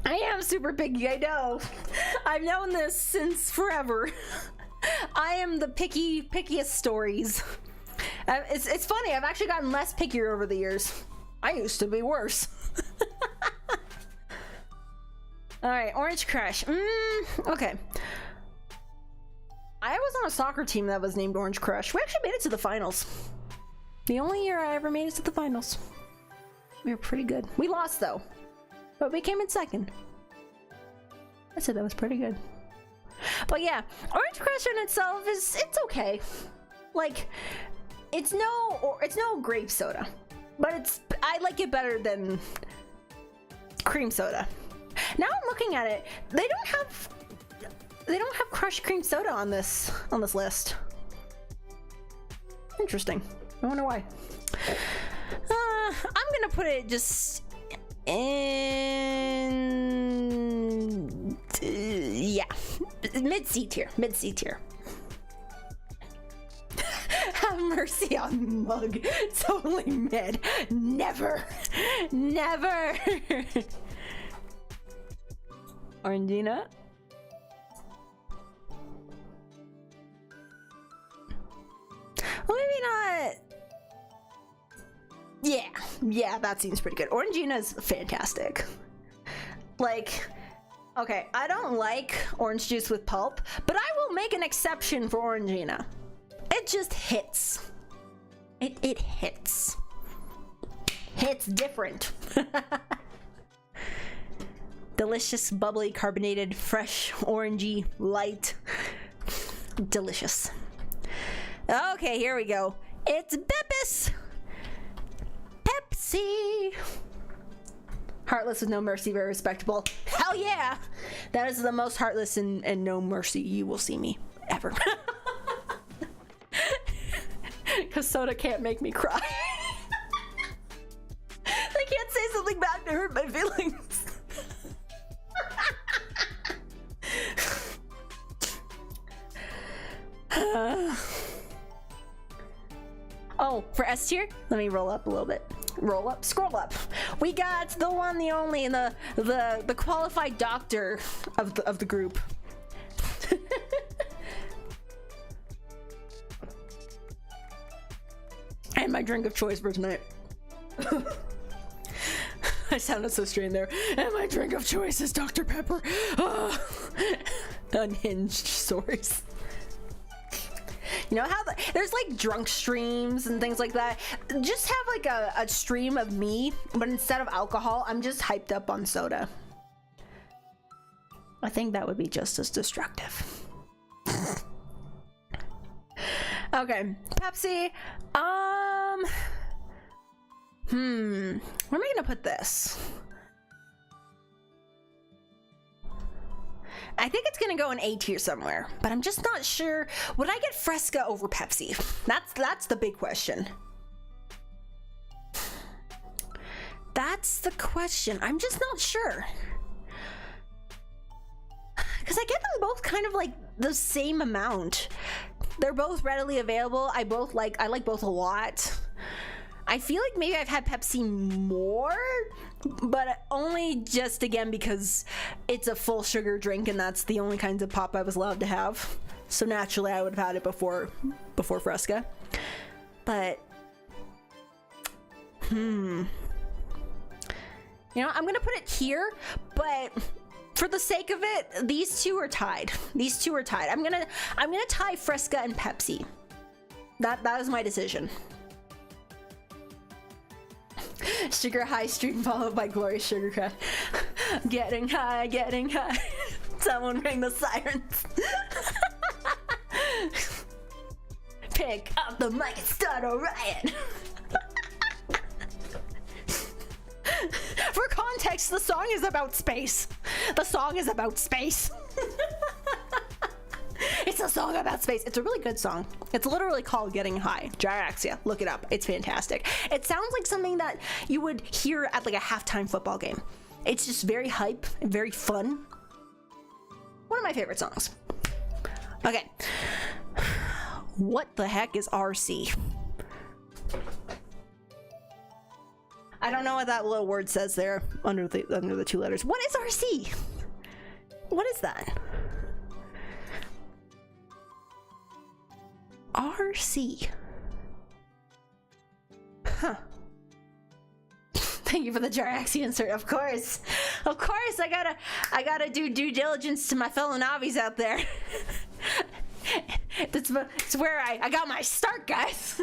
I am super picky, I know. I've known this since forever. I am the pickiest stories. It's funny, I've actually gotten less pickier over the years. I used to be worse. Alright, Orange Crush. Okay. I was on a soccer team that was named Orange Crush. We actually made it to the finals. The only year I ever made it to the finals. We were pretty good. We lost though. But we came in second. I said that was pretty good. But yeah, Orange Crush in itself it's okay. Like, it's no grape soda. But I like it better than cream soda. Now I'm looking at it, they don't have crushed cream soda on this list. Interesting. I wonder why. I'm gonna put it just in yeah, mid-C tier. Have mercy on Mug. It's only mid. Never. Orangina. Well, maybe not. Yeah, that seems pretty good. Orangina is fantastic. Like, okay, I don't like orange juice with pulp, but I will make an exception for Orangina. It just hits. It hits. Hits different. Delicious, bubbly, carbonated, fresh, orangey, light. Delicious. Okay, here we go. It's Beppis. Pepsi. Heartless with no mercy, very respectable. Hell yeah! That is the most heartless and no mercy you will see me ever. Because soda can't make me cry. I can't say something bad to hurt my feelings. Oh, for S tier, let me roll up a little bit. Roll up, scroll up. We got the one, the only, and the qualified doctor of the group. And my drink of choice for tonight. I sounded so strange there. And my drink of choice is Dr. Pepper. Unhinged stories. You know how there's like drunk streams and things like that? Just have like a stream of me, but instead of alcohol, I'm just hyped up on soda. I think that would be just as destructive. Okay, Pepsi. Where am I gonna put this? I think it's gonna go in A tier somewhere, but I'm just not sure. Would I get Fresca over Pepsi? That's the big question. That's the question. I'm just not sure. Because I get them both kind of like the same amount. They're both readily available. I like both a lot. I feel like maybe I've had Pepsi more, but only just again because it's a full sugar drink and that's the only kinds of pop I was allowed to have. So naturally I would have had it before Fresca. But you know, I'm gonna put it here, but for the sake of it, these two are tied. These two are tied. I'm gonna tie Fresca and Pepsi. That is my decision. Sugar high stream followed by glorious sugar crash. Getting high, getting high. Someone ring the sirens. Pick up the mic and start a riot. For context, the song is about space. The song is about space. It's a song about space. It's a really good song. It's literally called Getting High. Gyraxia. Look it up. It's fantastic. It sounds like something that you would hear at like a halftime football game. It's just very hype and very fun. One of my favorite songs. Okay. What the heck is RC? I don't know what that little word says there under the two letters. What is RC? What is that? RC. Huh. Thank you for the Gyraxia insert. Of course. Of course, I gotta do due diligence to my fellow Navis out there. It's where I got my start, guys.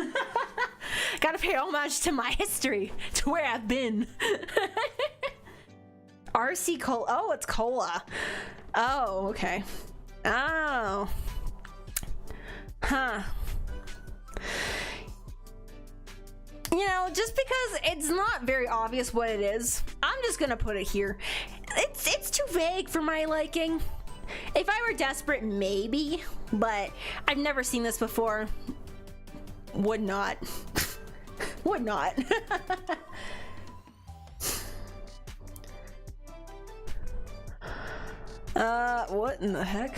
Gotta pay homage to my history, to where I've been. RC Cola. Oh, it's cola. Oh, okay. Oh. Huh. You know, just because it's not very obvious what it is, I'm just gonna put it here. It's too vague for my liking. If I were desperate, maybe, but I've never seen this before. Would not. Would not. What in the heck?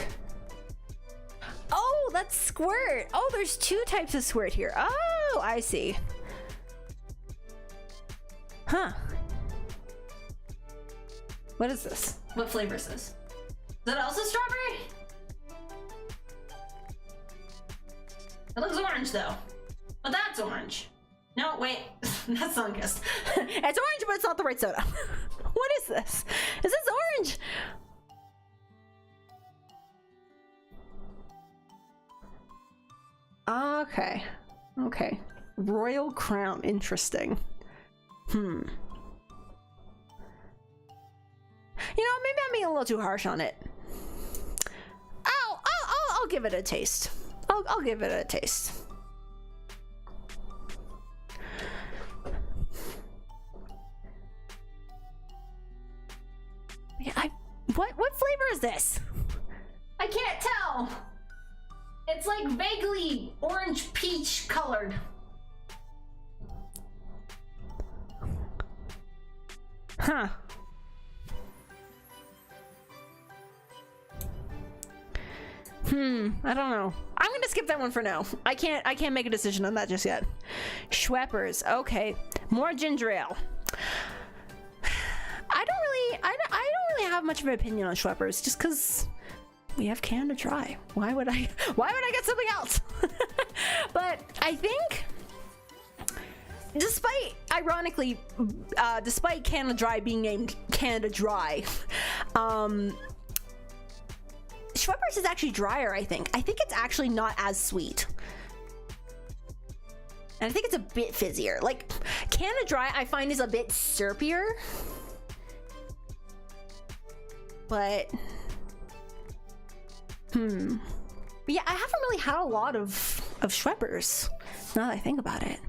Oh, that's squirt. Oh, there's two types of squirt here. Oh, I see. Huh. What is this? What flavor is this? Is that also strawberry? It looks orange though. But that's orange. No, wait. That's Sunkist. It's orange, but it's not the right soda. What is this? Is this orange? Okay. Okay. Royal Crown. Interesting. You know, maybe I'm being a little too harsh on it. I'll give it a taste. I'll give it a taste. Yeah, what flavor is this? I can't tell. It's like vaguely orange peach colored. Huh. I don't know. I'm gonna gonna skip that one for now. I can't make a decision on that just yet. Schweppers. Okay. More ginger ale. I don't really have much of an opinion on Schweppers just because we have Canada Dry. Why would I get something else? But I think, despite Canada Dry being named Canada Dry, Schweppers is actually drier, I think. I think it's actually not as sweet. And I think it's a bit fizzier. Like, Canada Dry, I find, is a bit syruppier. But, but yeah, I haven't really had a lot of Schweppers, now that I think about it.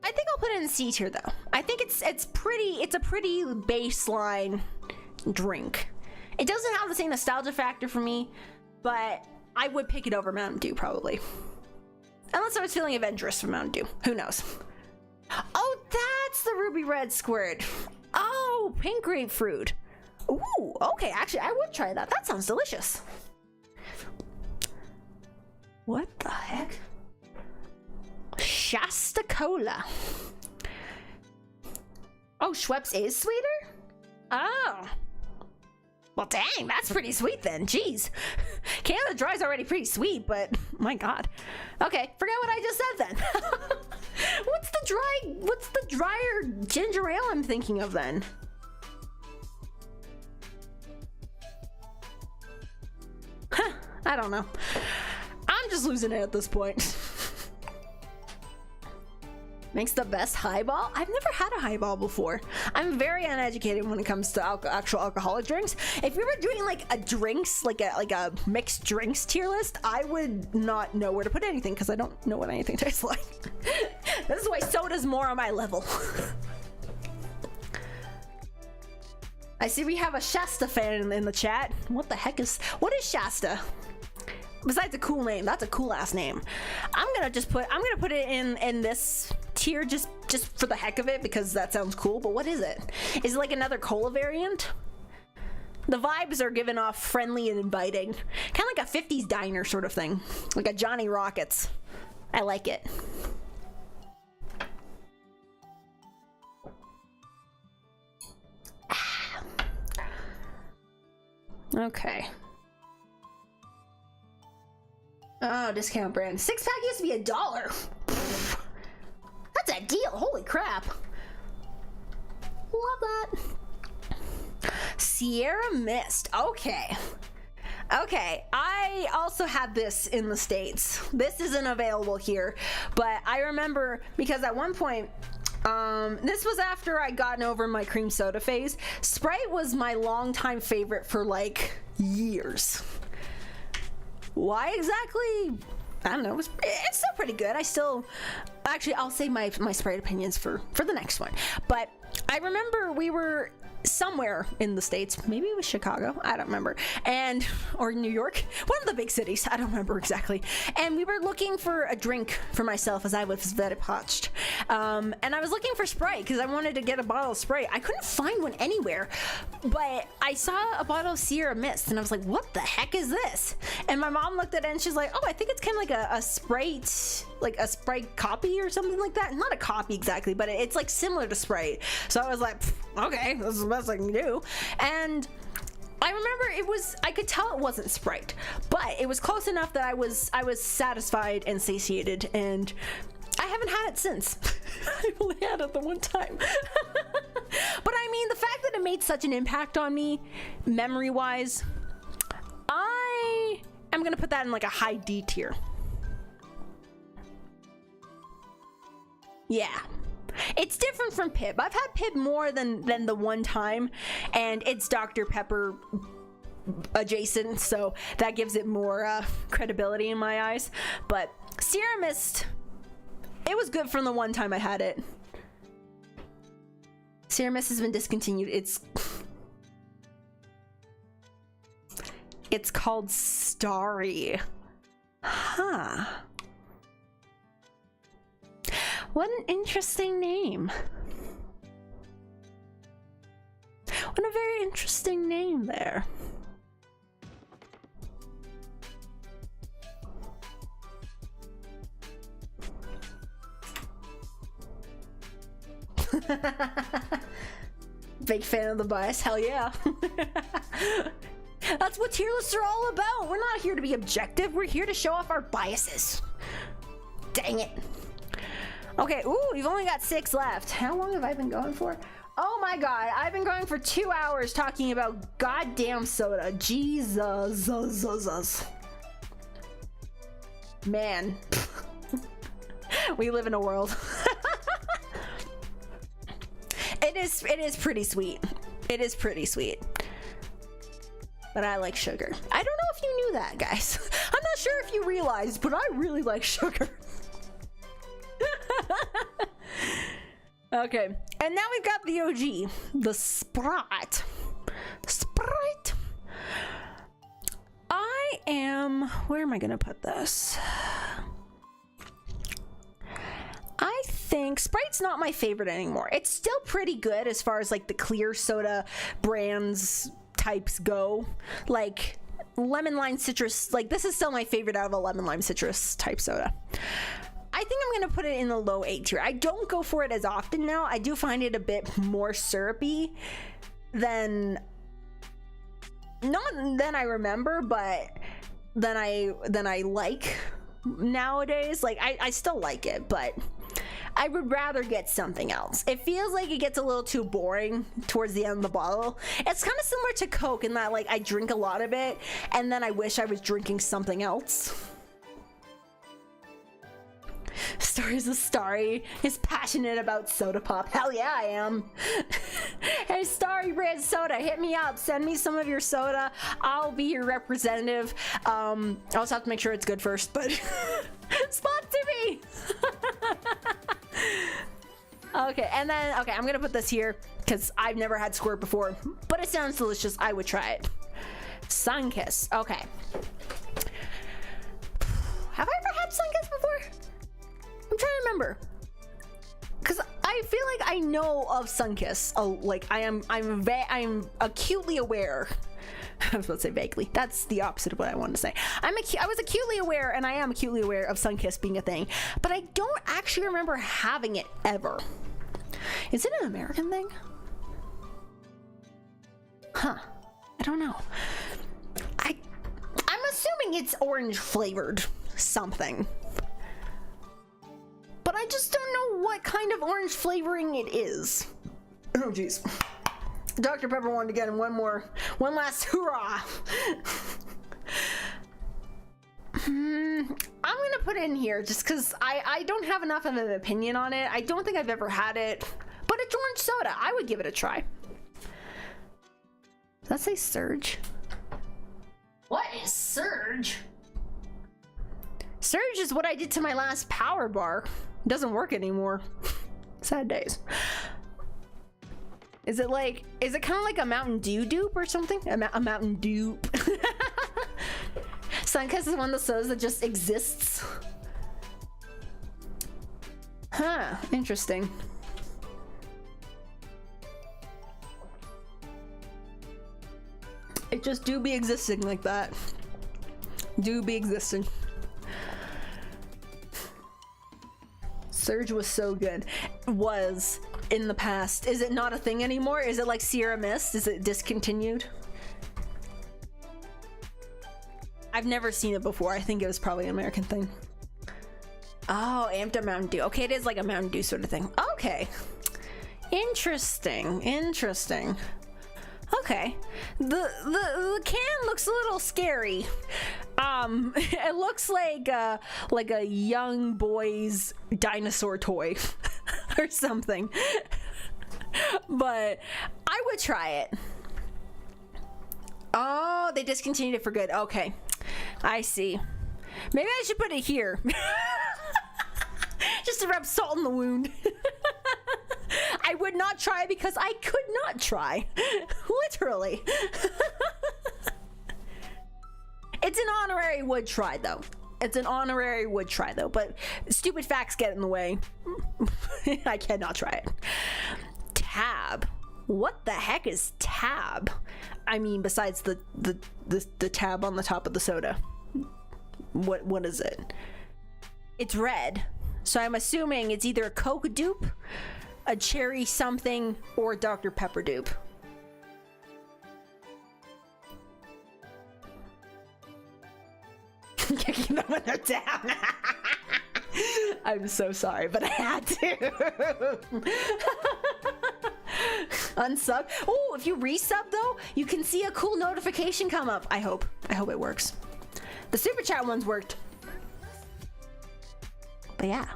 I think I'll put it in C tier though. I think it's a pretty baseline drink. It doesn't have the same nostalgia factor for me, but I would pick it over Mountain Dew probably. Unless I was feeling adventurous for Mountain Dew. Who knows? Oh, that's the ruby red squirt. Oh, pink grapefruit. Ooh, okay, actually I would try that. That sounds delicious. What the heck? Shasta Cola. Oh, Schweppes is sweeter? Oh. Well, dang, that's pretty sweet then. Jeez. Canada Dry's already pretty sweet, but my God. Okay, forget what I just said then. What's the drier ginger ale I'm thinking of then? Huh, I don't know. I'm just losing it at this point. Makes the best highball? I've never had a highball before. I'm very uneducated when it comes to actual alcoholic drinks. If we were doing like a drinks, like a mixed drinks tier list, I would not know where to put anything because I don't know what anything tastes like. This is why soda's more on my level. I see we have a Shasta fan in the chat. What is Shasta? Besides a cool name, that's a cool ass name. I'm gonna put it in this tier just for the heck of it because that sounds cool. But what is it? Is it like another cola variant? The vibes are giving off friendly and inviting, kind of like a 50s diner sort of thing, like a Johnny Rockets. I like it. Okay. Oh, discount brand. 6-pack used to be $1. That's a deal. Holy crap. Love that. Sierra Mist. Okay. Okay, I also had this in the States. This isn't available here, but I remember because at one point, this was after I'd gotten over my cream soda phase. Sprite was my longtime favorite for like years. Why exactly? I don't know. It's still pretty good. I'll save my Sprite opinions for the next one. But I remember we were somewhere in the States, maybe it was Chicago, I don't remember, or New York, one of the big cities, I don't remember exactly, and we were looking for a drink for myself as I was very parched, and I was looking for Sprite because I wanted to get a bottle of Sprite. I couldn't find one anywhere, but I saw a bottle of Sierra Mist and I was like, what the heck is this? And my mom looked at it and she's like, oh, I think it's kind of like a Sprite, like a Sprite copy or something like that. Not a copy exactly, but it's like similar to Sprite. So I was like, okay, this is the best I can do. And I remember I could tell it wasn't Sprite, but it was close enough that I was satisfied and satiated, and I haven't had it since. I've only had it the one time. But I mean, the fact that it made such an impact on me, memory-wise, I am gonna put that in like a high D tier. Yeah. It's different from Pib. I've had Pib more than the one time, and it's Dr. Pepper adjacent, so that gives it more credibility in my eyes. But Sierra Mist, it was good from the one time I had it. Sierra Mist has been discontinued. It's called Starry. Huh. What an interesting name. What a very interesting name there. Big fan of the bias, hell yeah. That's what tier lists are all about. We're not here to be objective, we're here to show off our biases. Dang it. Okay, ooh, we've only got 6 left. How long have I been going for? Oh my god, I've been going for 2 hours talking about goddamn soda. Jesus. Man. We live in a world. It is pretty sweet. It is pretty sweet. But I like sugar. I don't know if you knew that, guys. I'm not sure if you realized, but I really like sugar. Okay, and now we've got the OG, the Sprite. Where am I gonna put this? I think Sprite's not my favorite anymore. It's still pretty good as far as like the clear soda brands types go. Like lemon lime citrus, like this is still my favorite out of a lemon lime citrus type soda. I think I'm gonna put it in the low A tier. I don't go for it as often now. I do find it a bit more syrupy than I remember, but than I like nowadays. Like I still like it, but I would rather get something else. It feels like it gets a little too boring towards the end of the bottle. It's kind of similar to Coke in that like I drink a lot of it and then I wish I was drinking something else. Stories of Starry is passionate about soda pop. Hell yeah, I am. Hey, Starry brand soda, hit me up. Send me some of your soda. I'll be your representative. I also have to make sure it's good first, but sponsor me. Okay, and then I'm gonna put this here because I've never had Squirt before, but it sounds delicious. I would try it. Sunkiss. Okay. Have I ever had Sunkiss before? I'm trying to remember, because I feel like I know of Sunkiss. Oh, like I'm acutely aware. I was about to say vaguely. That's the opposite of what I wanted to say. I was acutely aware, and I am acutely aware of Sunkiss being a thing, but I don't actually remember having it ever. Is it an American thing? Huh? I don't know. I'm assuming it's orange flavored something. But I just don't know what kind of orange flavoring it is. Oh jeez. Dr. Pepper wanted to get in one last hurrah. I'm gonna put it in here just because I don't have enough of an opinion on it. I don't think I've ever had it, but it's orange soda. I would give it a try. Does that say Surge? What is Surge? Surge is what I did to my last power bar. It doesn't work anymore. Sad days. Is it kind of like a Mountain Dew dupe or something? A Mountain Dupe. Sunkiss is one of the sodas that just exists. Huh, interesting. It just do be existing like that. Do be existing. Surge was so good. Was in the past. Is it not a thing anymore? Is it like Sierra Mist? Is it discontinued? I've never seen it before. I think it was probably an American thing. Oh, amped up Mountain Dew. Okay, it is like a Mountain Dew sort of thing. Okay. Interesting. Interesting. Okay. The can looks a little scary. It looks like a young boy's dinosaur toy or something. But I would try it. Oh, they discontinued it for good. Okay. I see. Maybe I should put it here. Just to rub salt in the wound. I would not try because I could not try. Literally. It's an honorary would try though. It's an honorary would try though, but stupid facts get in the way. I cannot try it. Tab. What the heck is tab? I mean, besides the tab on the top of the soda. What is it? It's red. So I'm assuming it's either a Coke dupe, a cherry something, or Dr. Pepper dupe. Kicking them when they're down. I'm so sorry, but I had to. Unsub. Oh, if you resub though, you can see a cool notification come up. I hope it works. The super chat ones worked. But yeah.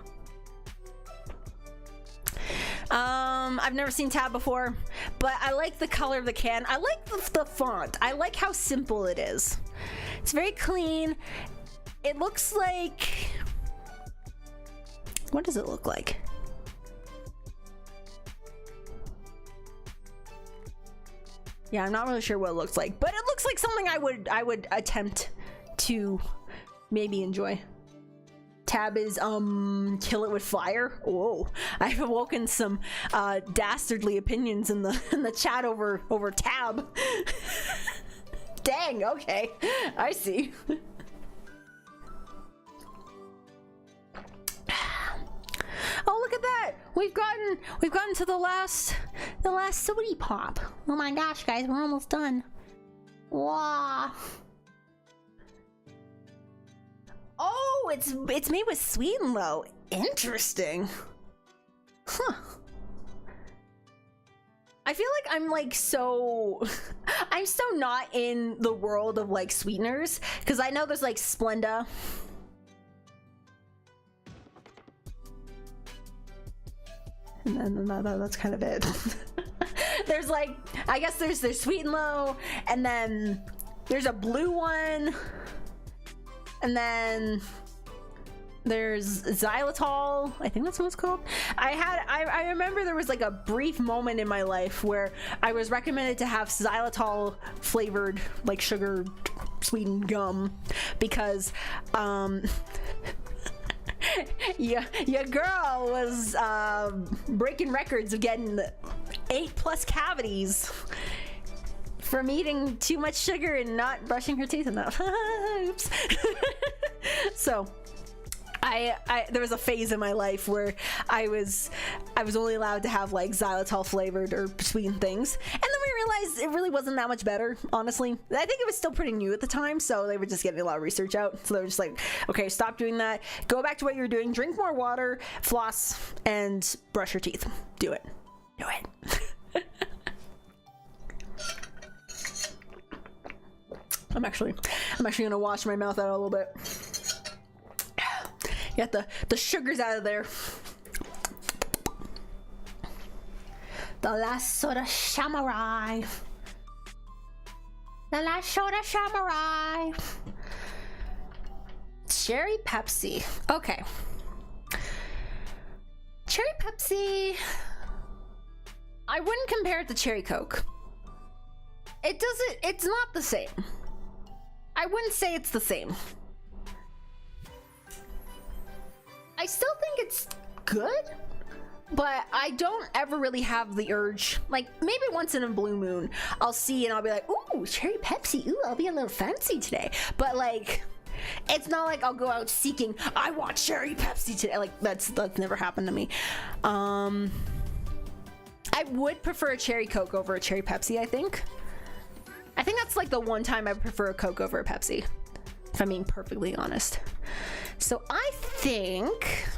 I've never seen Tab before, but I like the color of the can. I like the font. I like how simple it is. It's very clean. It looks like... What does it look like? Yeah, I'm not really sure what it looks like, but it looks like something I would attempt to maybe enjoy. Tab is kill it with fire. Whoa, I've awoken some dastardly opinions in the chat over Tab. Dang, okay, I see. Oh, look at that! We've gotten to the last sody pop. Oh my gosh, guys, we're almost done. Wow. Oh, it's made with sweet and low. Interesting. Huh. I feel like I'm like so I'm so not in the world of like sweeteners, because I know there's like Splenda. And then that's kind of it. There's like, I guess there's sweet and low, and then there's a blue one, and then there's xylitol. I think that's what it's called. I remember there was like a brief moment in my life where I was recommended to have xylitol flavored like sugar sweetened gum because your girl was breaking records of getting 8+ cavities from eating too much sugar and not brushing her teeth enough. Oops. So there was a phase in my life where I was only allowed to have like xylitol flavored or sweetened things, and then we realized it really wasn't that much better, honestly. I think it was still pretty new at the time, so they were just getting a lot of research out, so they were just like, okay, stop doing that, go back to what you're doing, drink more water, floss, and brush your teeth. Do it. I'm actually gonna wash my mouth out a little bit. Get the sugars out of there. The last soda samurai. The last soda samurai. Cherry Pepsi. Okay. Cherry Pepsi. I wouldn't compare it to Cherry Coke. It's not the same. I wouldn't say it's the same. I still think it's good, but I don't ever really have the urge. Like, maybe once in a blue moon, I'll see and I'll be like, ooh, Cherry Pepsi, ooh, I'll be a little fancy today. But like, it's not like I'll go out seeking, I want Cherry Pepsi today. Like, that's never happened to me. I would prefer a Cherry Coke over a Cherry Pepsi, I think. I think that's like the one time I prefer a Coke over a Pepsi, if I'm being perfectly honest. So I think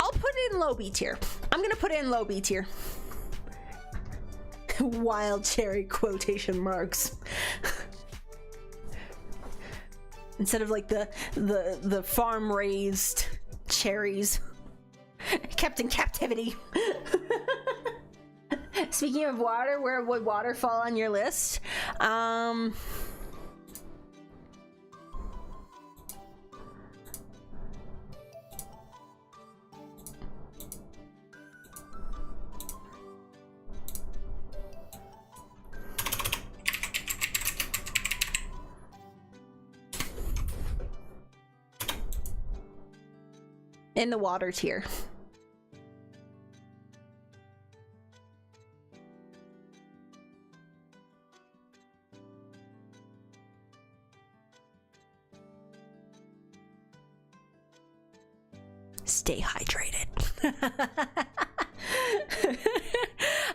I'll put it in low B tier. I'm gonna put it in low B tier. Wild cherry quotation marks. Instead of like the farm raised cherries kept in captivity. Speaking of water, where would water fall on your list? In the water tier. stay hydrated.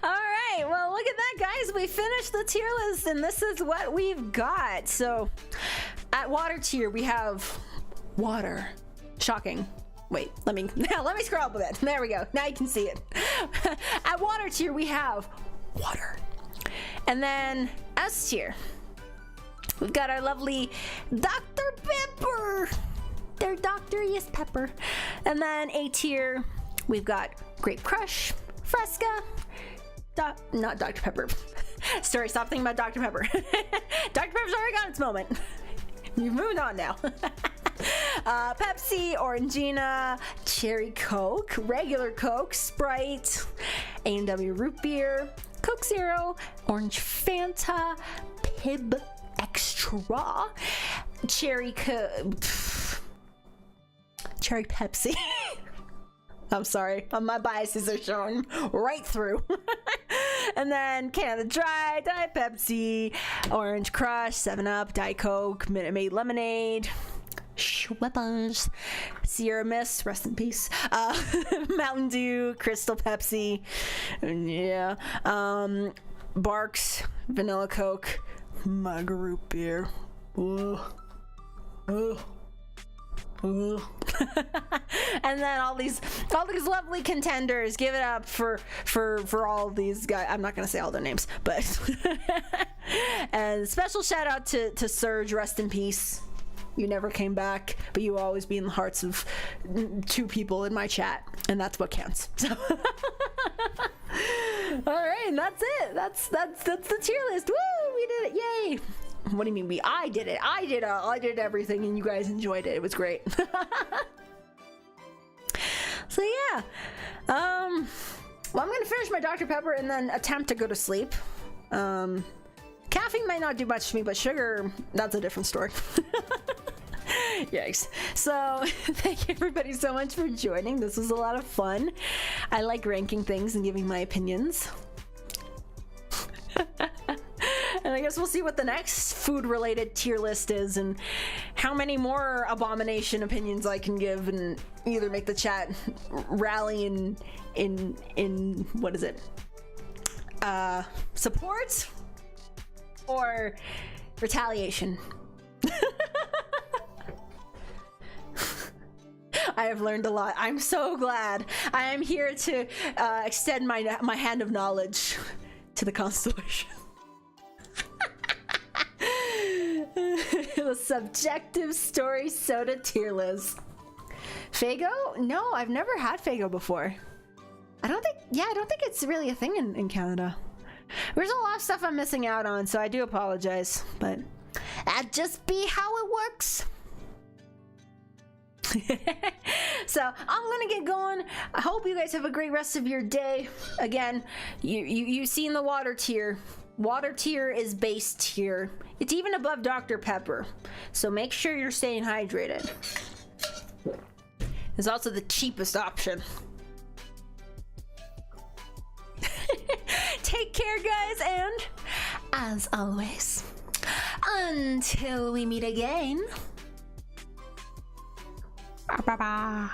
All right, well, look at that, guys. We finished the tier list, and this is what we've got. So at water tier, we have water. Shocking. Wait, let me scroll up a bit. There we go. Now you can see it. At water tier, we have water. And then S tier, we've got our lovely Dr. Pepper. Their doctor is Pepper. And then A tier, we've got Grape Crush, Fresca, not Dr. Pepper. Sorry, stop thinking about Dr. Pepper. Dr. Pepper's already got its moment. You've moved on now. Pepsi, Orangina, Cherry Coke, regular Coke, Sprite, A&W Root Beer, Coke Zero, Orange Fanta, Pib Extra, Cherry Pepsi. I'm sorry, my biases are showing right through. And then Canada Dry, Diet Pepsi, Orange Crush, 7-Up, Diet Coke, Minute Maid Lemonade, Schweppes, Sierra Mist, rest in peace, Mountain Dew, Crystal Pepsi, yeah, Barks, Vanilla Coke, Mug Root Beer. Ooh. Ooh. Ooh. And then all these lovely contenders. Give it up for all these guys. I'm not gonna say all their names, but and special shout out to Surge, rest in peace. You never came back, but you will always be in the hearts of 2 people in my chat, and that's what counts. So all right, and that's it. That's the tier list. Woo, we did it. Yay. What do you mean I did it. I did everything, and you guys enjoyed it. It was great. So yeah, well, I'm gonna finish my Dr. Pepper and then attempt to go to sleep. Caffeine might not do much to me, but sugar, that's a different story. Yikes. So thank you everybody so much for joining. This was a lot of fun. I like ranking things and giving my opinions. And I guess we'll see what the next food-related tier list is and how many more abomination opinions I can give and either make the chat rally in what is it? Support or retaliation. I have learned a lot. I'm so glad. I am here to extend my hand of knowledge to the constellation. The subjective story soda tier list. Fago? No, I've never had Fago before. I don't think it's really a thing in Canada. There's a lot of stuff I'm missing out on, so I do apologize, but that just be how it works. So I'm gonna get going. I hope you guys have a great rest of your day. Again, you've seen the water tier. Water tier is base tier. It's even above Dr. Pepper. So make sure you're staying hydrated. It's also the cheapest option. Take care, guys, and as always, until we meet again. Bye bye.